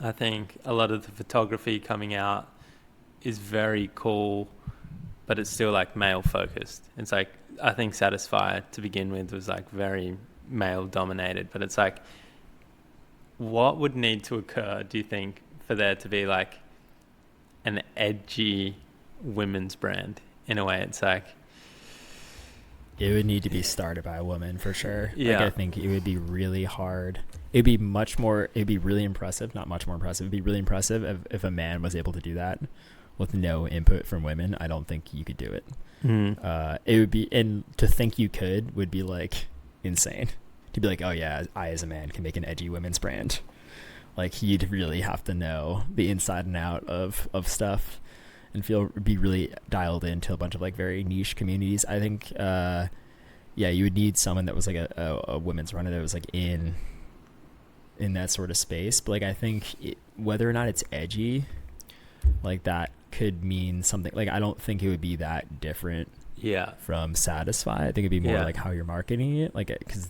I think a lot of the photography coming out is very cool, but it's still like male focused. It's like, I think Satisfy to begin with was like very male dominated, but it's like, what would need to occur, do you think, for there to be like an edgy women's brand? In a way, it's like, it would need to be started by a woman for sure. Yeah. Like I think it would be really hard. It'd be really impressive. Not much more impressive. It'd be really impressive if a man was able to do that with no input from women. I don't think you could do it. It would be, and to think you could would be like insane. To be like, oh yeah, I as a man can make an edgy women's brand. Like you'd really have to know the inside and out of stuff, and be really dialed into a bunch of like very niche communities. I think you would need someone that was like a women's runner that was like in that sort of space. But like I think whether or not it's edgy, like that could mean something. Like I don't think it would be that different from Satisfy. I think it'd be more like how you're marketing it, like because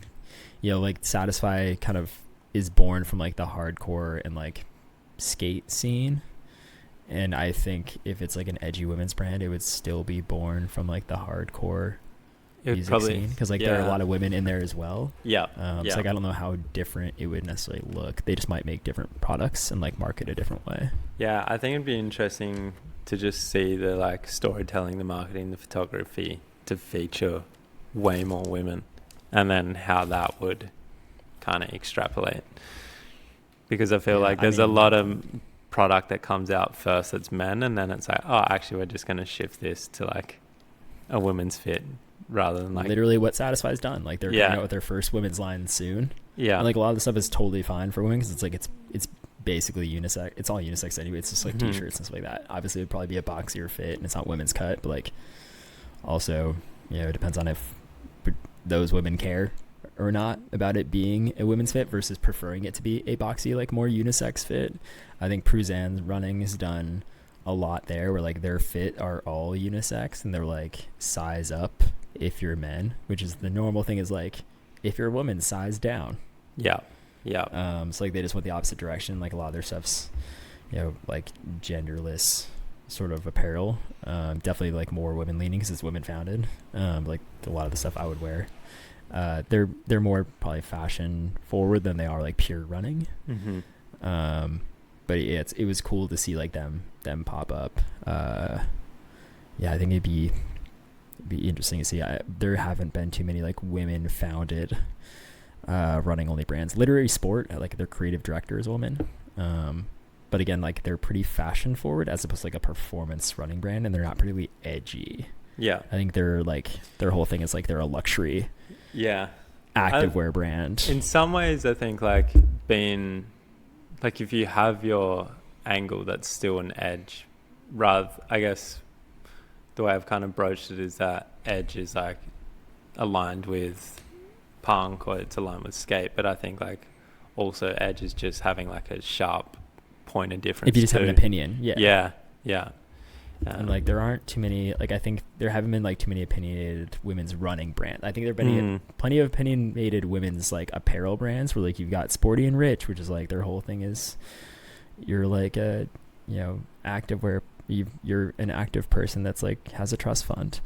like Satisfy kind of is born from like the hardcore and like skate scene. And I think if it's like an edgy women's brand, it would still be born from like the hardcore music scene, because like there are a lot of women in there as well. So like I don't know how different it would necessarily look. They just might make different products and like market a different way. I think it'd be interesting to just see the like storytelling, the marketing, the photography to feature way more women, and then how that would kind of extrapolate, because I feel like there's a lot of product that comes out first that's men, and then it's like, oh, actually we're just going to shift this to like a women's fit, rather than like literally what Satisfy's done. Like they're coming out with their first women's line soon. And like a lot of the stuff is totally fine for women, because it's like it's basically unisex. It's all unisex anyway. It's just like t-shirts and stuff like that. Obviously it would probably be a boxier fit, and it's not women's cut, but like also it depends on if those women care or not about it being a women's fit versus preferring it to be a boxy, like more unisex fit. I think Pruzan's running has done a lot there, where like their fit are all unisex, and they're like size up if you're men, which is the normal thing, is like if you're a woman, size down. So like they just went the opposite direction. Like a lot of their stuff's like genderless sort of apparel, definitely like more women leaning because it's women founded, like a lot of the stuff I would wear. They're more probably fashion forward than they are like pure running. But yeah, it was cool to see like them pop up. Yeah, I think it'd be interesting to see. There haven't been too many like women founded running only brands. Literary Sport, like their creative director is a woman. But again, like they're pretty fashion forward as opposed to like a performance running brand, and they're not particularly edgy. Yeah. I think they're like, their whole thing is like they're a luxury activewear brand. In some ways, I think like being like, if you have your angle that's still an edge, rather, I guess the way I've kind of broached it is that edge is like aligned with punk or it's aligned with skate, but I think like also edge is just having like a sharp point of difference. If you just have an opinion. Yeah. And like there aren't too many, like I think there haven't been like too many opinionated women's running brands. I think there have been plenty of opinionated women's like apparel brands where like you've got Sporty and Rich, which is like their whole thing is you're like a, you know, active wear, you're an active person that's like has a trust fund,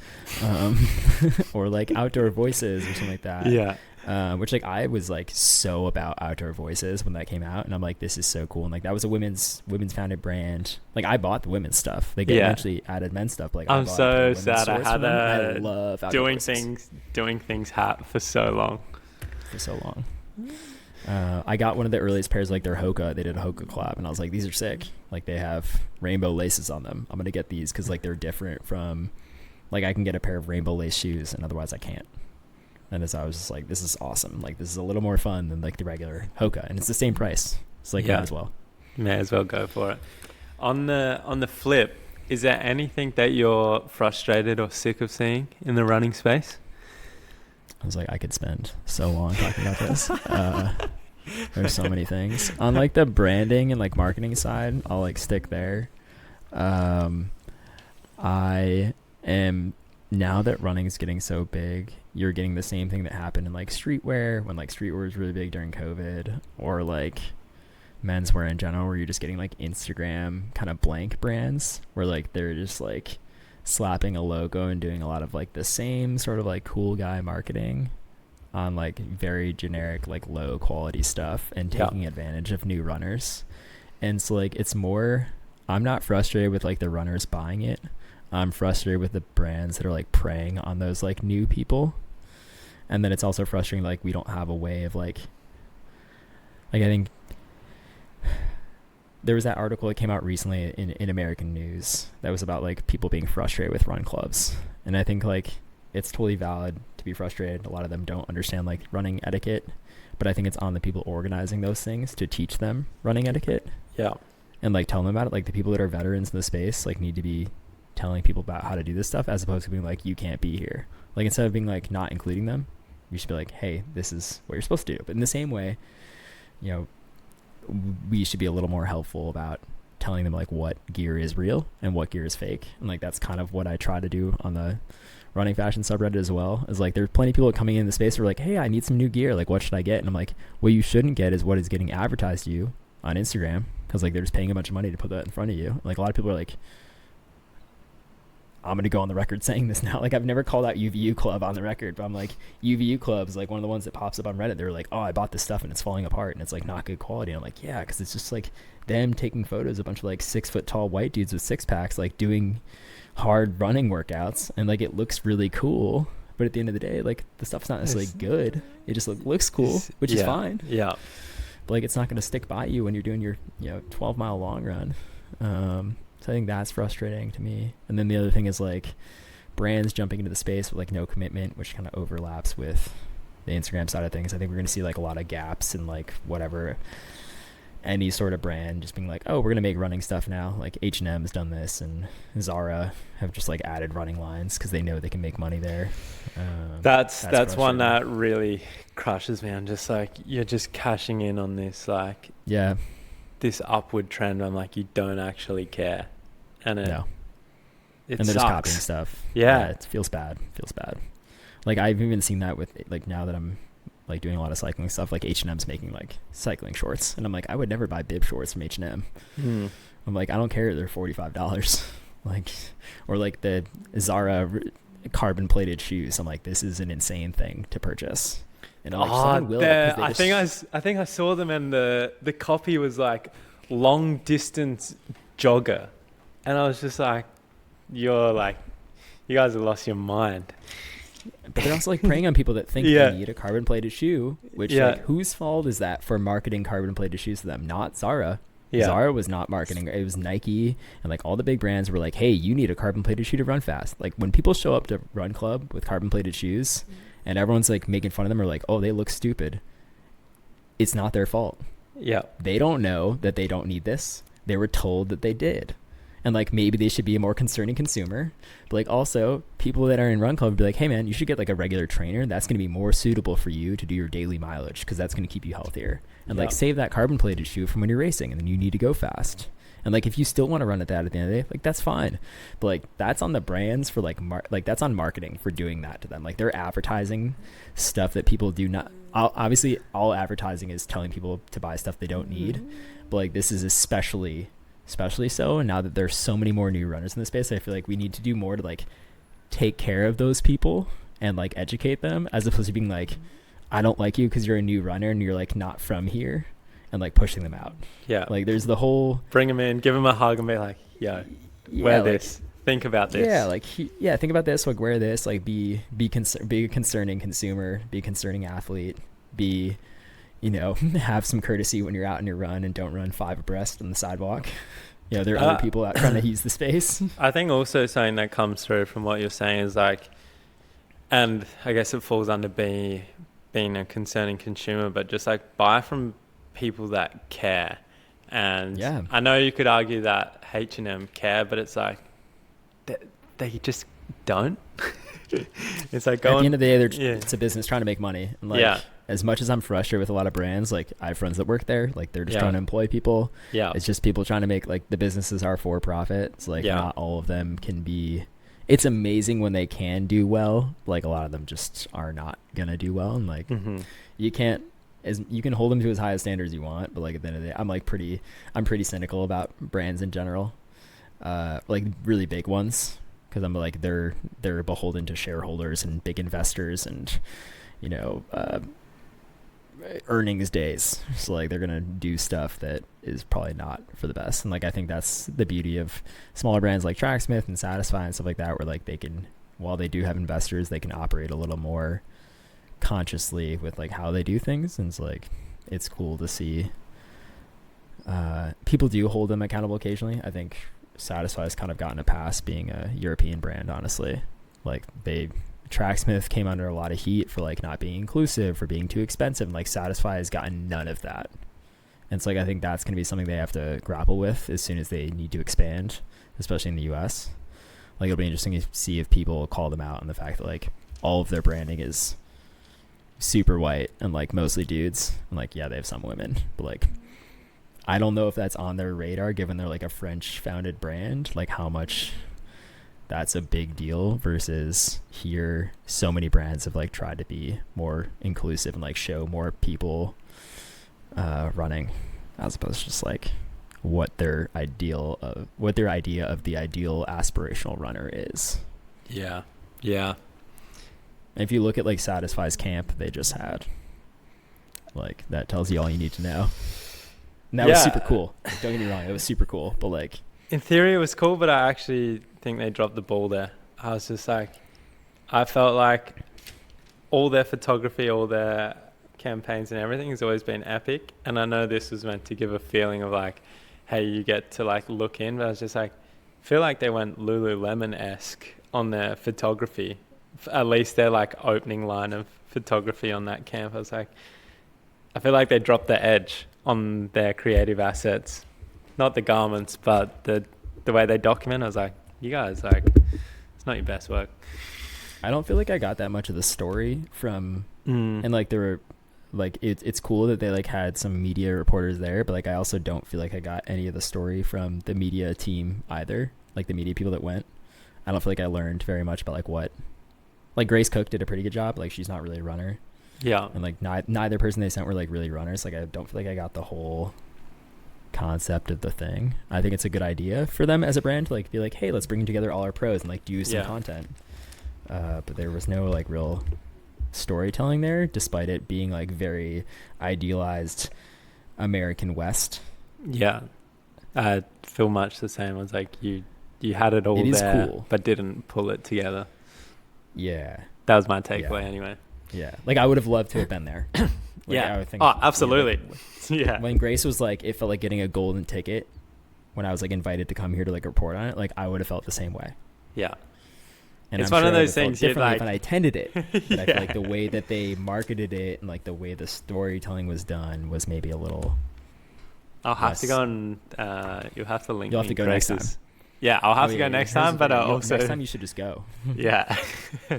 or like Outdoor Voices or something like that. Yeah. Which like I was like so about Outdoor Voices when that came out, and I'm like, this is so cool. And like that was a women's founded brand. Like I bought the women's stuff. They eventually added men's stuff. Like I'm so sad I had I love doing things hat for so long. I got one of the earliest pairs, like their Hoka. They did a Hoka collab, and I was like, these are sick. Like they have rainbow laces on them. I'm gonna get these because like they're different from, like I can get a pair of rainbow lace shoes, and otherwise I can't. And as I was just like, this is awesome. Like this is a little more fun than like the regular Hoka, and it's the same price. It's like might as well go for it. On the flip, is there anything that you're frustrated or sick of seeing in the running space? I was like, I could spend so long talking about this. There's so many things on like the branding and like marketing side. I'll like stick there. I am, now that running is getting so big, you're getting the same thing that happened in like streetwear when like streetwear was really big during COVID, or like menswear in general, where you're just getting like Instagram kind of blank brands where like they're just like slapping a logo and doing a lot of like the same sort of like cool guy marketing on like very generic like low quality stuff and taking advantage of new runners. And so like it's more, I'm not frustrated with like the runners buying it. I'm frustrated with the brands that are like preying on those like new people. And then it's also frustrating like we don't have a way of like I think there was that article that came out recently in American News that was about like people being frustrated with run clubs. And I think like it's totally valid to be frustrated. A lot of them don't understand like running etiquette, but I think it's on the people organizing those things to teach them running etiquette. Yeah. And like tell them about it. Like the people that are veterans in the space like need to be telling people about how to do this stuff, as opposed to being like, you can't be here. Like instead of being like not including them, you should be like, hey, this is what you're supposed to do. But in the same way, you know, we should be a little more helpful about telling them like what gear is real and what gear is fake. And like that's kind of what I try to do on the running fashion subreddit as well. Is like there's plenty of people coming in the space who are like, hey, I need some new gear, like what should I get? And I'm like, what you shouldn't get is what is getting advertised to you on Instagram, because like they're just paying a bunch of money to put that in front of you. Like a lot of people are like, I'm going to go on the record saying this now. Like I've never called out UVU Club on the record, but I'm like, UVU Club is like one of the ones that pops up on Reddit. They're like, oh, I bought this stuff and it's falling apart and it's like not good quality. And I'm like, yeah, because it's just like them taking photos of a bunch of like 6 foot tall white dudes with six packs, like doing hard running workouts. And like, it looks really cool. But at the end of the day, like the stuff's not necessarily good. It just looks cool, which is fine. Yeah. But like, it's not going to stick by you when you're doing your, 12-mile long run. So I think that's frustrating to me. And then the other thing is like brands jumping into the space with like no commitment, which kind of overlaps with the Instagram side of things. I think we're going to see like a lot of gaps in like whatever, any sort of brand just being like, oh, we're going to make running stuff now. Like H&M has done this, and Zara have just like added running lines because they know they can make money there. That's one that really crushes me. I'm just like, you're just cashing in on this, like, this upward trend. I'm like, you don't actually care. And it they're just copying stuff. It feels bad. Like I've even seen that with like, now that I'm like doing a lot of cycling stuff, like H&M's making like cycling shorts, and I'm like, I would never buy bib shorts from H&M. I'm like, I don't care, they're $45. Like, or like the Zara carbon plated shoes. I'm like, this is an insane thing to purchase. And I'm like, Oh, someone will, 'cause they I think I saw them, and the copy was like long distance jogger, and I was just like, you guys have lost your mind. But they're also like preying on people that think they need a carbon plated shoe, which like, whose fault is that for marketing carbon plated shoes to them? Not Zara. Yeah. Zara was not marketing. It was Nike, and like all the big brands were like, hey, you need a carbon plated shoe to run fast. Like when people show up to Run Club with carbon plated shoes and everyone's like making fun of them or like, oh, they look stupid, it's not their fault. Yeah. They don't know that they don't need this. They were told that they did. And like maybe they should be a more concerning consumer. But like also people that are in Run Club would be like, hey man, you should get like a regular trainer. That's going to be more suitable for you to do your daily mileage because that's going to keep you healthier. And like save that carbon plated shoe from when you're racing and then you need to go fast. And like if you still want to run at that at the end of the day, like that's fine. But like that's on the brands for like that's on marketing for doing that to them. Like they're advertising stuff that people do not. Obviously all advertising is telling people to buy stuff they don't need. But like this is especially so. And now that there's so many more new runners in the space, I feel like we need to do more to like take care of those people and like educate them, as opposed to being like, I don't like you because you're a new runner and you're like not from here, and like pushing them out. Yeah. Like there's the whole bring them in, give them a hug and be like, wear this. Think about this. Yeah. Like, think about this, like wear this, like be a concerning consumer, be a concerning athlete, be, have some courtesy when you're out in your run and don't run 5 abreast on the sidewalk. There are other people out trying to use the space. I think also something that comes through from what you're saying is like, and I guess it falls under being a concerning consumer, but just like buy from people that care. And I know you could argue that H&M care, but it's like they just don't. It's like at the end of the day, it's a business trying to make money. And like, as much as I'm frustrated with a lot of brands, like I have friends that work there, like they're just trying to employ people. Yeah. It's just people trying to make, like, the businesses are for profit. It's like not all of them can be. It's amazing when they can do well. Like a lot of them just are not gonna do well. And like you can hold them to as high a standards you want, but like at the end of the day, I'm pretty cynical about brands in general. Like really big ones. Because I'm like they're beholden to shareholders and big investors and earnings days. So like they're gonna do stuff that is probably not for the best. And like I think that's the beauty of smaller brands like Tracksmith and Satisfy and stuff like that, where like they can, while they do have investors, they can operate a little more consciously with like how they do things. And it's like it's cool to see. People do hold them accountable occasionally. I think Satisfy has kind of gotten a pass being a European brand, honestly. Like Tracksmith came under a lot of heat for like not being inclusive, for being too expensive, and like Satisfy has gotten none of that. And it's like I think that's going to be something they have to grapple with as soon as they need to expand, especially in the US. Like it'll be interesting to see if people call them out on the fact that like all of their branding is super white and like mostly dudes. And like they have some women, but like I don't know if that's on their radar given they're like a French founded brand, like how much that's a big deal versus here so many brands have like tried to be more inclusive and like show more people running, as opposed to just like what their idea of the ideal aspirational runner is. Yeah. And if you look at like Satisfy's camp they just had, like that tells you all you need to know. And that was super cool. Like, don't get me wrong, it was super cool. But like in theory it was cool, but I actually think they dropped the ball there. I was just like, I felt like all their photography, all their campaigns and everything has always been epic. And I know this was meant to give a feeling of like, hey, you get to like look in, but I was just like, I feel like they went Lululemon-esque on their photography. At least their like opening line of photography on that camp. I was like, I feel like they dropped the edge on their creative assets, not the garments, but the way they document. I was like, you guys, like, it's not your best work. I don't feel like I got that much of the story from, and like there were, like it's cool that they like had some media reporters there, but like I also don't feel like I got any of the story from the media team either, like the media people that went. I don't feel like I learned very much about like what, like Grace Cook did a pretty good job. Like she's not really a runner. Yeah. And like neither person they sent were like really runners. Like I don't feel like I got the whole concept of the thing. I think it's a good idea for them as a brand to like be like, hey, let's bring together all our pros and like do some content. but there was no like real storytelling there, despite it being like very idealized American West. Yeah, I feel much the same. I was like, you had it all It is there, cool. but didn't pull it together. Yeah. That was my takeaway anyway. Yeah. Like I would have loved to have been there. Like, yeah. I would think, Oh, absolutely. Yeah. When Grace was like, it felt like getting a golden ticket when I was like invited to come here to like report on it, like I would have felt the same way. Yeah. And It's I'm one of sure I those would've felt things you'd differently like. if I attended it. But I feel like Yeah. the way that they marketed it and like the way the storytelling was done was maybe a little. I'll have to go and you'll have to link. You'll have to go next time. Yeah, I'll have to go next time, but I'll also next time you should just go. yeah,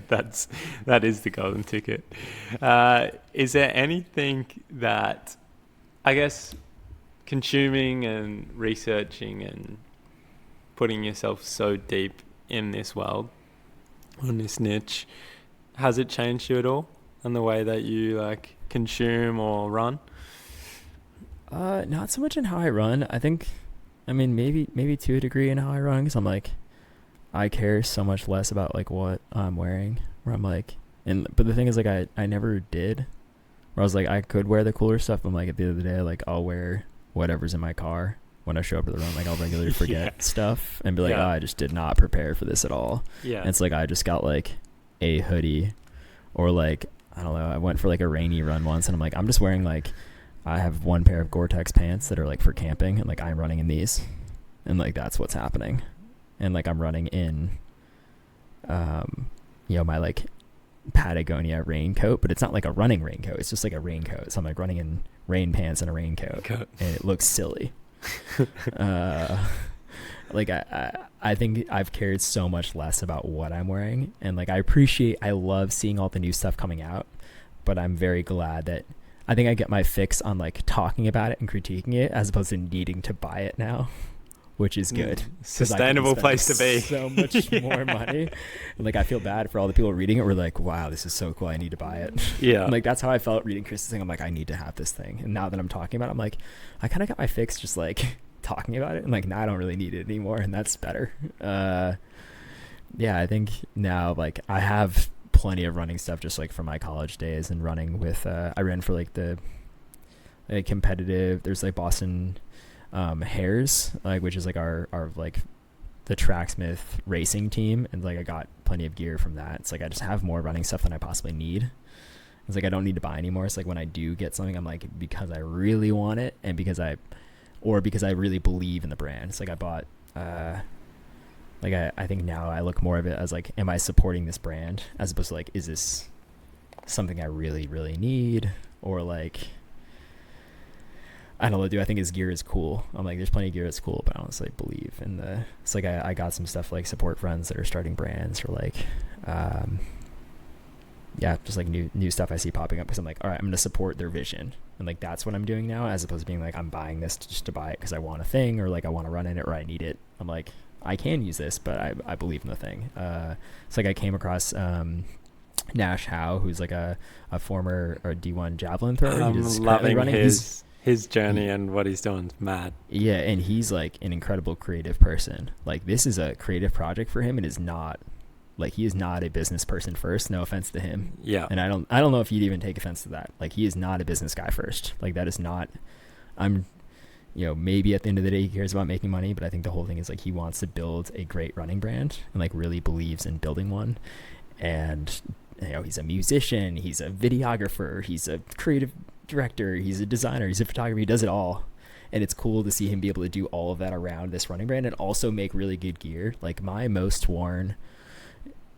that is the golden ticket. Is there anything that I guess consuming and researching and putting yourself so deep in this world, on this niche, has it changed you at all in the way that you like consume or run? Not so much in how I run. I mean, maybe to a degree in how I run, because I'm like, I care so much less about like what I'm wearing. Where I'm like, but the thing is, like, I never did. Where I was like, I could wear the cooler stuff. But I'm like, at the end of the day, like, I'll wear whatever's in my car when I show up to the run. Like, I'll regularly forget stuff and be like, oh, I just did not prepare for this at all. Yeah, And it's like I just got like a hoodie, or like I don't know. I went for like a rainy run once, and I'm like, I'm just wearing like. I have one pair of Gore-Tex pants that are like for camping, and like I'm running in these, and like that's what's happening. And like I'm running in my like Patagonia raincoat, but it's not like a running raincoat, it's just like a raincoat. So I'm like running in rain pants and a raincoat, and it looks silly. Like I think I've cared so much less about what I'm wearing, and like I love seeing all the new stuff coming out, but I'm very glad that I think I get my fix on like talking about it and critiquing it as opposed to needing to buy it now, which is good. Sustainable place to be. So much more money. And like I feel bad for all the people reading it. We're like, wow, this is so cool. I need to buy it. Yeah. And like that's how I felt reading Chris's thing. I'm like, I need to have this thing. And now that I'm talking about it, I'm like, I kind of got my fix just like talking about it. And like now I don't really need it anymore, and that's better. Yeah, I think now like I have plenty of running stuff just like from my college days and running with I ran for like the competitive, there's like Boston Hares, like, which is like our like the Tracksmith racing team, and like I got plenty of gear from that. It's like I just have more running stuff than I possibly need. It's like I don't need to buy anymore. It's like when I do get something, I'm like, because I really want it, and because I really believe in the brand. It's like I bought like I think now I look more of it as like, am I supporting this brand, as opposed to like, is this something I really, really need? Or like, I don't know, I think his gear is cool. I'm like, there's plenty of gear that's cool, but I honestly believe in it's like I got some stuff like support friends that are starting brands, or like, just like new stuff I see popping up, because I'm like, all right, I'm going to support their vision. And like, that's what I'm doing now, as opposed to being like, I'm buying this just to buy it because I want a thing, or like I want to run in it, or I need it. I'm like, I can use this, but I believe in the thing. It's like I came across Nash Howe, who's like a former or D1 javelin thrower. I'm loving his journey and what he's doing is mad. Yeah, and he's like an incredible creative person. Like, this is a creative project for him, and is not like, he is not a business person first. No offense to him. Yeah. And I don't know if you'd even take offense to that. Like, he is not a business guy first. Like, that is not. Maybe at the end of the day he cares about making money, but I think the whole thing is like, he wants to build a great running brand and like really believes in building one. And he's a musician, he's a videographer, he's a creative director, he's a designer, he's a photographer, he does it all. And it's cool to see him be able to do all of that around this running brand and also make really good gear. Like, my most worn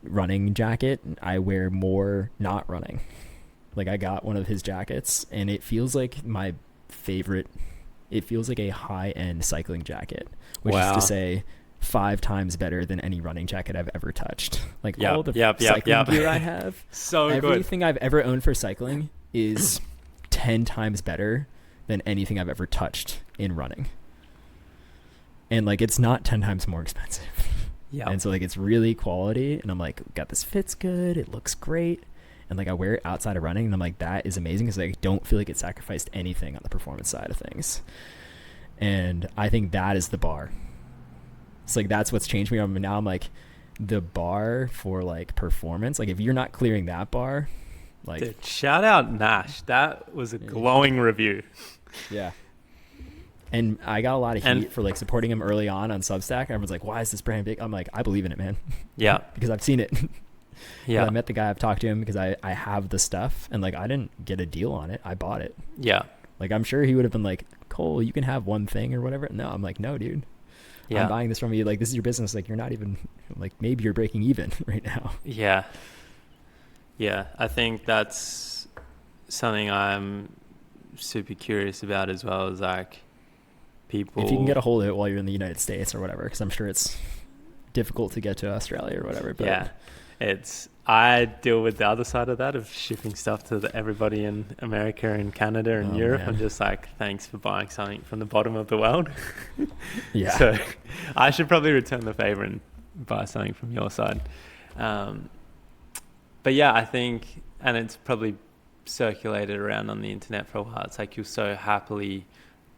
running jacket, I wear more not running. Like, I got one of his jackets, and it feels like my favorite. It feels like a high-end cycling jacket, which is to say 5 times better than any running jacket I've ever touched. Like, all the cycling gear I have, everything I've ever owned for cycling is 10 times better than anything I've ever touched in running. And like, it's not 10 times more expensive. Yeah. And so like, it's really quality, and I'm like, got this fits good, it looks great. And like, I wear it outside of running, and I'm like, that is amazing, because I don't feel like it sacrificed anything on the performance side of things. And I think that is the bar. It's like, that's what's changed me. Now I'm like, the bar for like performance, like if you're not clearing that bar, like Dude, shout out Nash. That was a glowing review. Yeah. And I got a lot of heat for like supporting him early on Substack. Everyone's like, why is this brand big? I'm like, I believe in it, man. Yeah. Because I've seen it. Yeah. I met the guy, I've talked to him because I have the stuff, and like I didn't get a deal on it. I bought it. Yeah. Like I'm sure he would have been like, Cole, you can have one thing or whatever. No, I'm like, no, dude. Yeah. I'm buying this from you. Like, this is your business. Like, you're not even, like, maybe you're breaking even right now. Yeah. Yeah. I think that's something I'm super curious about as well, is like people. If you can get a hold of it while you're in the United States or whatever, because I'm sure it's difficult to get to Australia or whatever. But yeah. I deal with the other side of that, of shipping stuff to everybody in America and Canada and Europe. Man. I'm just like, thanks for buying something from the bottom of the world. Yeah. So I should probably return the favor and buy something from your side. But yeah, I think, and it's probably circulated around on the internet for a while, it's like you'll so happily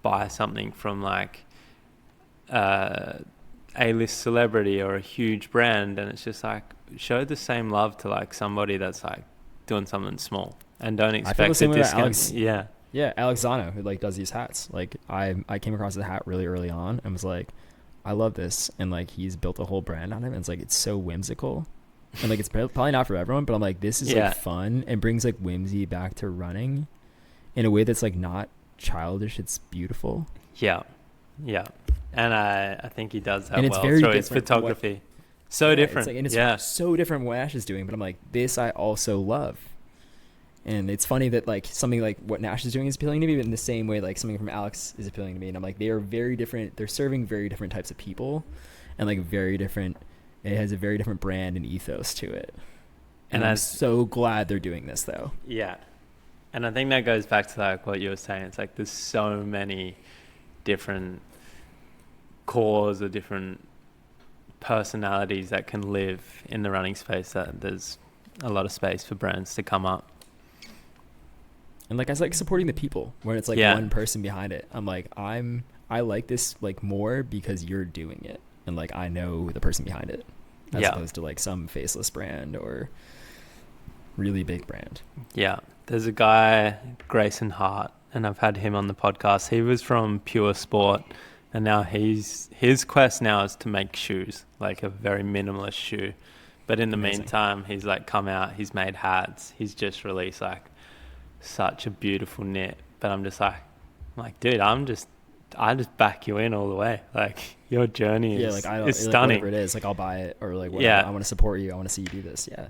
buy something from like A-list celebrity or a huge brand, and it's just like, show the same love to like somebody that's like doing something small, and don't expect a discount. Yeah, Alex Zano, who like does these hats. Like I came across the hat really early on and was like, I love this, and like he's built a whole brand on it, and it's like, it's so whimsical, and like it's probably not for everyone, but I'm like, this is like fun and brings like whimsy back to running in a way that's like not childish. It's beautiful. Yeah, and I think he does that and it's well very through his photography. Different. It's like, and it's so different from what Nash is doing, but I'm like, this I also love. And it's funny that like something like what Nash is doing is appealing to me, but in the same way like something from Alex is appealing to me. And I'm like, they are very different. They're serving very different types of people, and like very different. It has a very different brand and ethos to it. And I'm so glad they're doing this though. Yeah. And I think that goes back to like what you were saying. It's like there's so many different cores or different personalities that can live in the running space, that there's a lot of space for brands to come up. And like I like supporting the people when it's like one person behind it. I'm like, I like this like more because you're doing it, and like I know the person behind it, as opposed to like some faceless brand or really big brand. Yeah, there's a guy, Grayson Hart, and I've had him on the podcast. He was from Pure Sport, and now his quest now is to make shoes, like a very minimalist shoe. But in the meantime, he's like come out, he's made hats, he's just released like such a beautiful knit. But I'm like, dude, I just back you in all the way. Like your journey is stunning. Whatever it is, like I'll buy it, or like whatever. I want to support you. I want to see you do this. Yeah.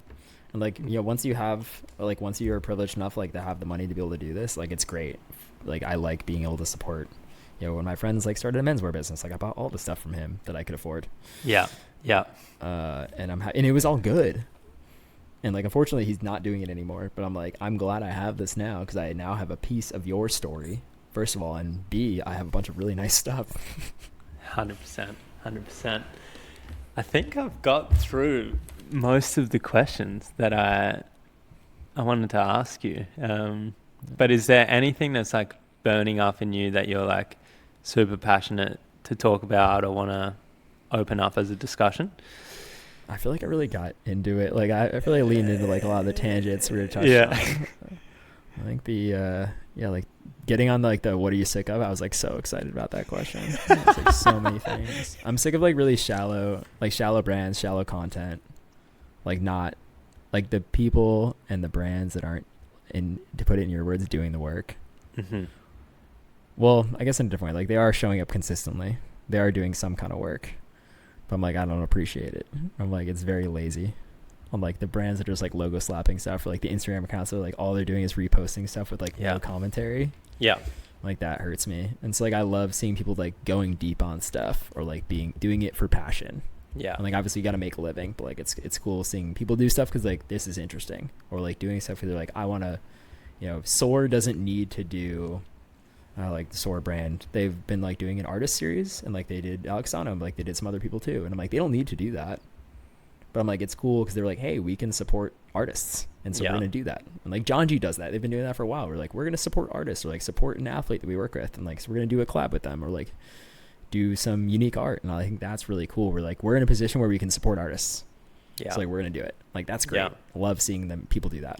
And like, you know, once you're privileged enough like to have the money to be able to do this, like it's great. Like I like being able to support. You know, when my friends like started a menswear business, like I bought all the stuff from him that I could afford. Yeah. And it was all good. And like, unfortunately, he's not doing it anymore. But I'm like, I'm glad I have this now, because I now have a piece of your story, first of all, and B, I have a bunch of really nice stuff. 100%. I think I've got through most of the questions that I wanted to ask you. But is there anything that's like burning up in you that you're like super passionate to talk about or want to open up as a discussion? I feel like I really got into it. Like I feel like I leaned into like a lot of the tangents we were touching on. I think the like getting on like the what are you sick of? I was like so excited about that question. It's like so many things. I'm sick of like really shallow brands, shallow content. Like not like the people and the brands that aren't, in to put it in your words, doing the work. Mm-hmm. Well, I guess in a different way. Like they are showing up consistently. They are doing some kind of work. But I'm like, I don't appreciate it. I'm like, it's very lazy. I'm like, the brands that are just like logo slapping stuff, or like the Instagram accounts that like all they're doing is reposting stuff with like no commentary. Yeah. Like that hurts me. And so like I love seeing people like going deep on stuff, or like doing it for passion. Yeah. And like obviously you got to make a living, but like it's cool seeing people do stuff because like this is interesting, or like doing stuff because they're like, I want to, you know, Soar doesn't need to do. Like the Soar brand, they've been like doing an artist series, and like they did Alexano, like they did some other people too, and I'm like, they don't need to do that, but I'm like, it's cool because they're like, hey, we can support artists, and so we're gonna do that. And like John G does that. They've been doing that for a while. We're like, we're gonna support artists, or like support an athlete that we work with, and like so we're gonna do a collab with them, or like do some unique art. And I think that's really cool. We're in a position where we can support artists, Yeah. So like, we're going to do it. Like, that's great. Yeah. Love seeing people do that.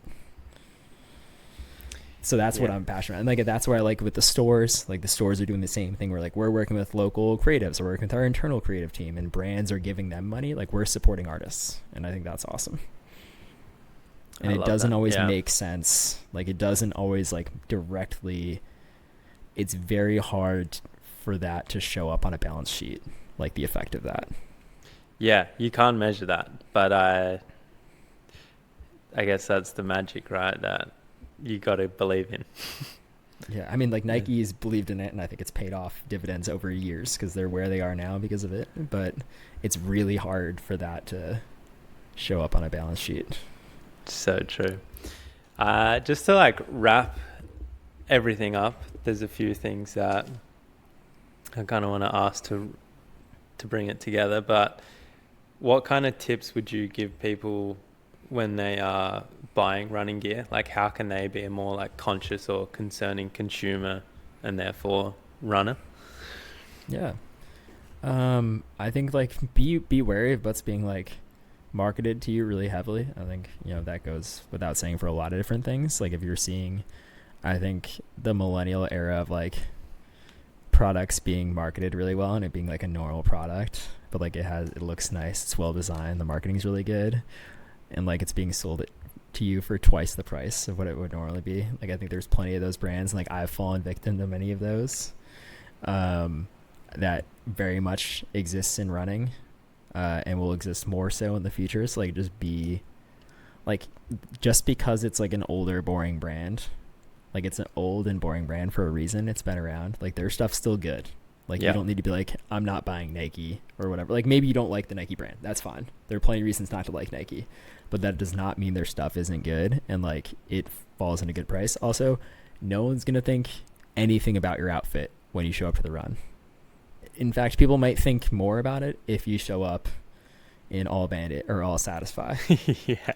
So that's what I'm passionate about. And like, that's where I like with the stores, like the stores are doing the same thing. Where like, we're working with local creatives, we're working with our internal creative team, and brands are giving them money. Like, we're supporting artists. And I think that's awesome. And it doesn't always make sense. Like, it doesn't always like directly, it's very hard for that to show up on a balance sheet, like the effect of that. Yeah, you can't measure that, but I guess that's the magic, right? That you got to believe in. Yeah, I mean, like Nike's believed in it, and I think it's paid off dividends over years because they're where they are now because of it. But it's really hard for that to show up on a balance sheet. So true. Just to like wrap everything up, there's a few things that I kind of want to ask to bring it together. But what kind of tips would you give people when they are buying running gear? Like, how can they be a more like conscious or concerning consumer and therefore runner? Yeah. I think like be wary of what's being like marketed to you really heavily. I think, that goes without saying for a lot of different things. Like, if you're seeing, I think the millennial era of like products being marketed really well and it being like a normal product, but like it looks nice, it's well designed, the marketing's really good, and like it's being sold to you for twice the price of what it would normally be. Like, I think there's plenty of those brands, and like I've fallen victim to many of those that very much exists in running and will exist more so in the future. So like, just because it's like an older boring brand, like it's an old and boring brand for a reason. It's been around. Like, their stuff's still good. Like, you don't need to be like, I'm not buying Nike or whatever. Like, maybe you don't like the Nike brand. That's fine. There are plenty of reasons not to like Nike, but that does not mean their stuff isn't good and like it falls in a good price. Also, no one's going to think anything about your outfit when you show up to the run. In fact, people might think more about it if you show up in all Bandit or all Satisfy. Yeah.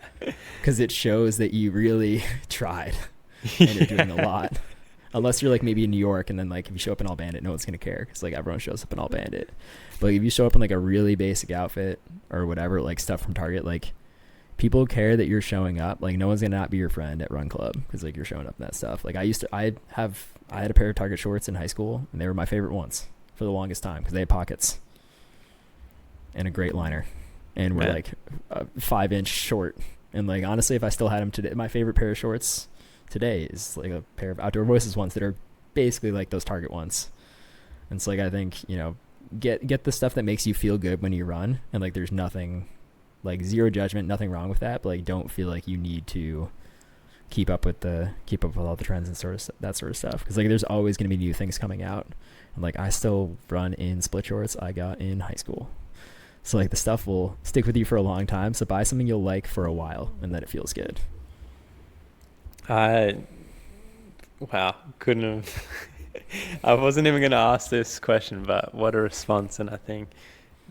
Because it shows that you really tried and you're doing a lot. Unless you're like maybe in New York, and then like if you show up in all Bandit, no one's gonna care because like everyone shows up in all Bandit. But like, if you show up in like a really basic outfit or whatever, like stuff from Target, like people care that you're showing up. Like, no one's gonna not be your friend at Run Club because like you're showing up in that stuff. Like, I had a pair of Target shorts in high school, and they were my favorite ones for the longest time because they had pockets and a great liner, and were like a 5-inch short. And like, honestly, if I still had them today, my favorite pair of shorts today is like a pair of Outdoor Voices ones that are basically like those Target ones. And it's like, I think, get the stuff that makes you feel good when you run, and like there's nothing, like zero judgment, nothing wrong with that, but like don't feel like you need to keep up with all the trends and that sort of stuff, because like there's always going to be new things coming out. And like, I still run in split shorts I got in high school, so like the stuff will stick with you for a long time. So buy something you'll like for a while and that it feels good. Wow, couldn't have. I wasn't even going to ask this question, but what a response. And I think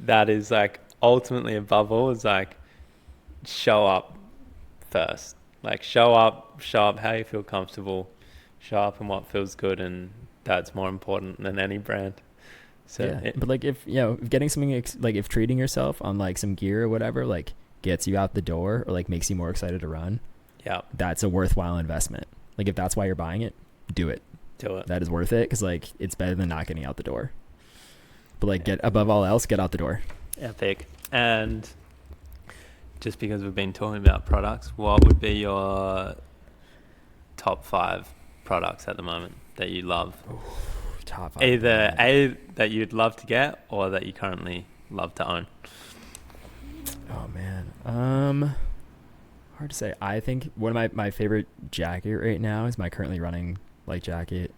that is like ultimately above all is like show up first. Like show up how you feel comfortable, show up in what feels good, and that's more important than any brand. So yeah, but like if getting something like if treating yourself on like some gear or whatever like gets you out the door or like makes you more excited to run, yeah, that's a worthwhile investment. Like, if that's why you're buying it, do it. That is worth it, because like it's better than not getting out the door. But like, above all else, get out the door. Epic. And just because we've been talking about products, what would be your top 5 products at the moment that you love? Ooh, top 5. Either A, that you'd love to get, or that you currently love to own. Oh man. Hard to say. I think one of my favorite jacket right now is my currently running light jacket.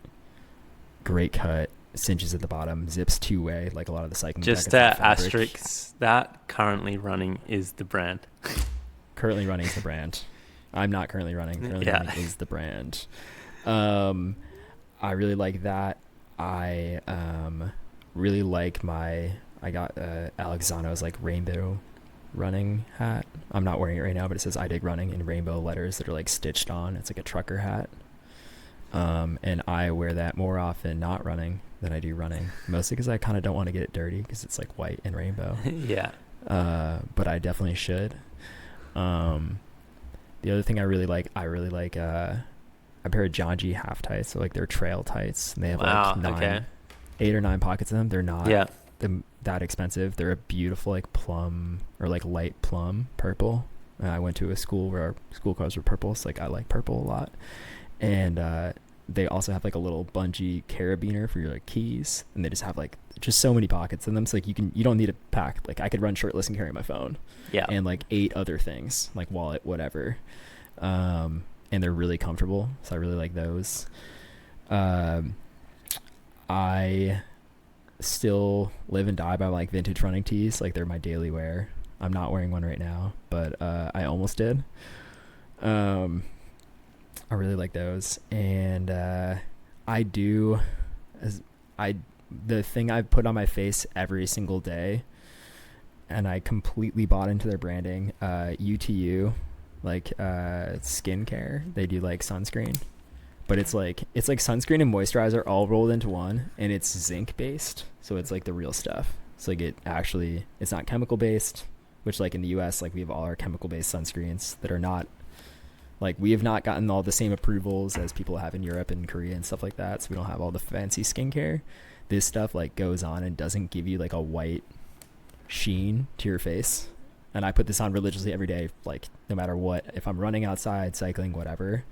Great cut, cinches at the bottom, zips 2-way like a lot of the cycling jackets. Just asterisk that currently running is the brand. Currently running is the brand. I'm not currently running. Currently running is the brand. I really like that. I really like I got Alexano's like rainbow running hat. I'm not wearing it right now, but it says I dig running in rainbow letters that are like stitched on. It's like a trucker hat. And I wear that more often not running than I do running, mostly because I kind of don't want to get it dirty because it's like white and rainbow. Yeah. but I definitely should. The other thing I really like a pair of John G half tights, so like they're trail tights, and they have like 8 or 9 pockets in them. They're not that expensive. They're a beautiful like plum or like light plum purple. I went to a school where our school colors were purple, so like I like purple a lot. And they also have like a little bungee carabiner for your like keys, and they just have like just so many pockets in them. So like you don't need a pack. Like I could run shirtless and carry my phone. Yeah. And like 8 other things, like wallet, whatever. And they're really comfortable, so I really like those. I still live and die by like vintage running tees. Like they're my daily wear. I'm not wearing one right now, but I almost did. I really like those. And the thing I put on my face every single day, and I completely bought into their branding, UTU, like skincare. They do like sunscreen, but it's like sunscreen and moisturizer all rolled into one, and it's zinc based, so it's like the real stuff. So like it's not chemical based, which like in the US, like we have all our chemical based sunscreens that are not, like we have not gotten all the same approvals as people have in Europe and Korea and stuff like that, so we don't have all the fancy skincare. This stuff like goes on and doesn't give you like a white sheen to your face. And I put this on religiously every day, like no matter what, if I'm running outside, cycling, whatever,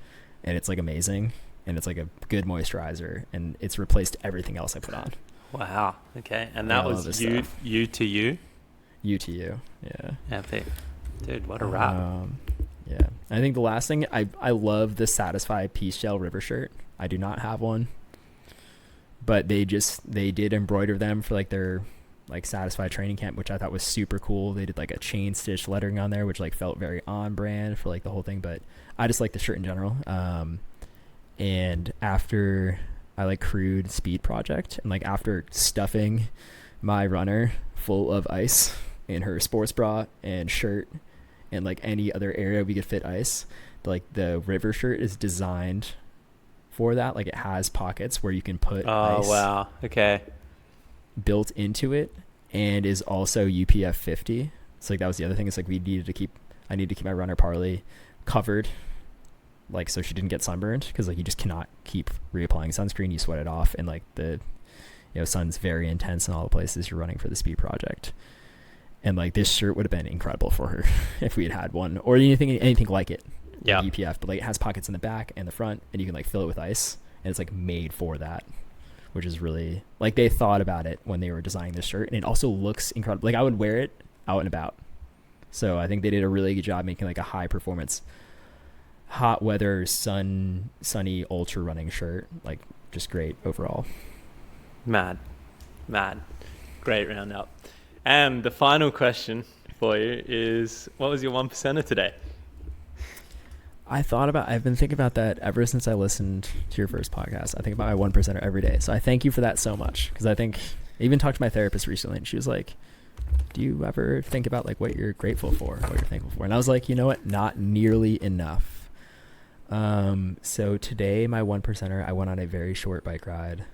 and it's like amazing, and it's like a good moisturizer, and it's replaced everything else I put on. Wow. Okay. And that was UTU? UTU, yeah. Epic. Dude, what a wrap. Yeah. I think the last thing, I love the Satisfy Peace Gel River shirt. I do not have one, but they did embroider them for like their like Satisfy training camp, which I thought was super cool. They did like a chain stitch lettering on there, which like felt very on brand for like the whole thing, but I just like the shirt in general. And after I like crewed Speed Project, and like after stuffing my runner full of ice in her sports bra and shirt and like any other area we could fit ice, like the river shirt is designed for that. Like it has pockets where you can put ice. Oh wow. Okay. Built into it, and is also UPF 50. So like that was the other thing. It's like I needed to keep my runner Parley covered, like so she didn't get sunburned, because like you just cannot keep reapplying sunscreen. You sweat it off, and like the sun's very intense in all the places you're running for the Speed Project. And like this shirt would have been incredible for her if we had one, or anything like it. Yeah. Like UPF, but like it has pockets in the back and the front, and you can like fill it with ice, and it's like made for that, which is really like they thought about it when they were designing this shirt, and it also looks incredible. Like I would wear it out and about. So I think they did a really good job making like a high performance, hot weather, sunny ultra running shirt. Like just great overall. Mad. Great roundup. And the final question for you is, what was your 1%er today? I've been thinking about that ever since I listened to your first podcast. I think about my 1%er every day. So I thank you for that so much. Because I even talked to my therapist recently, and she was like, do you ever think about like what you're grateful for, what you're thankful for? And I was like, you know what? Not nearly enough. So today, my 1%er, I went on a very short bike ride.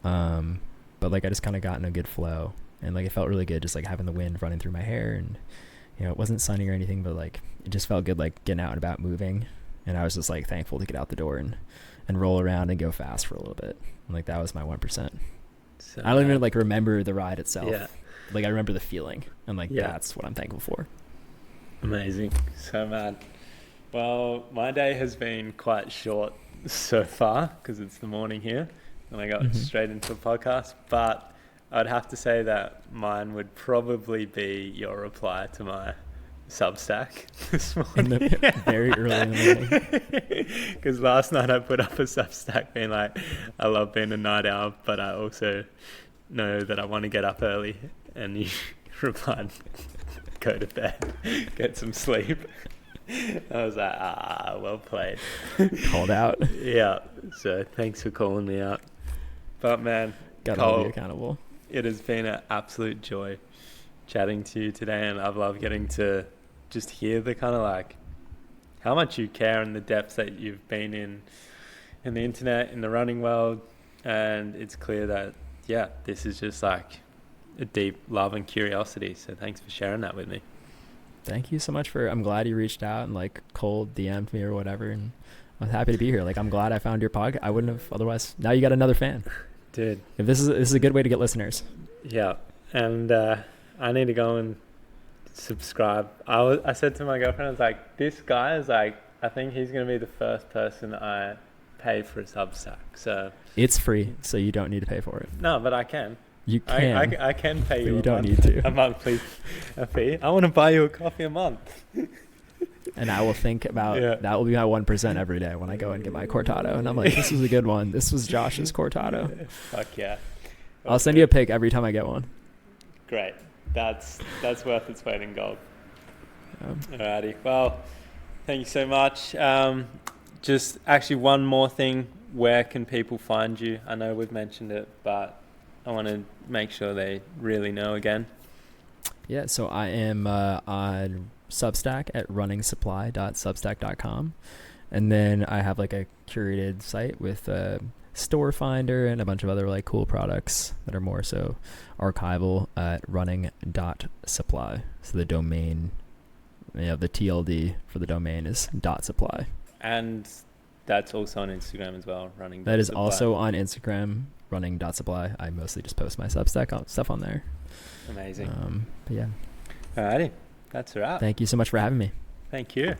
But like I just kind of got in a good flow, and like it felt really good just like having the wind running through my hair, and it wasn't sunny or anything, but like it just felt good like getting out and about moving. And I was just like thankful to get out the door and roll around and go fast for a little bit. And like that was my 1%. So I don't even like remember the ride itself. Yeah. Like I remember the feeling, and like that's what I'm thankful for. Amazing. So mad. Well, my day has been quite short so far because it's the morning here, and I got straight into a podcast. But I'd have to say that mine would probably be your reply to my Substack this morning. Very early in the morning. Because last night I put up a Substack being like, I love being a night owl, but I also know that I want to get up early. And you replied, go to bed, get some sleep. I was like, well played. Called out. Yeah, so thanks for calling me out. But man, gotta hold you accountable. It has been an absolute joy chatting to you today, and I've loved getting to just hear the kind of like how much you care and the depths that you've been in the internet, in the running world. And it's clear that this is just like a deep love and curiosity. So thanks for sharing that with me. Thank you so much I'm glad you reached out and like Cole DM'd me or whatever, and I'm happy to be here. Like, I'm glad I found your podcast. I wouldn't have otherwise. Now you got another fan. Dude. If this is a good way to get listeners. Yeah. And I need to go and subscribe. I said to my girlfriend, I was like, this guy is like, I think he's going to be the first person I pay for a Substack. So it's free, so you don't need to pay for it. No, but I can. You can. I can pay you. You don't need to. A monthly fee. I want to buy you a coffee a month. And I will think about that will be my 1% every day when I go and get my cortado. And I'm like, this was a good one. This was Josh's cortado. Fuck yeah. I'll send you a pic every time I get one. Great. That's worth its weight in gold. Alrighty. Well, thank you so much. Just actually one more thing. Where can people find you? I know we've mentioned it, but I want to make sure they really know again. Yeah, so I am on Substack at runningsupply.substack.com. And then I have like a curated site with a store finder and a bunch of other like cool products that are more so archival at running.supply. So the domain, the TLD for the domain is .supply. And that's also on Instagram as well, running. That is supply. Also on Instagram, running.supply. I mostly just post my Substack stuff on there. Amazing. But yeah. Alrighty. That's a wrap. Thank you so much for having me. Thank you.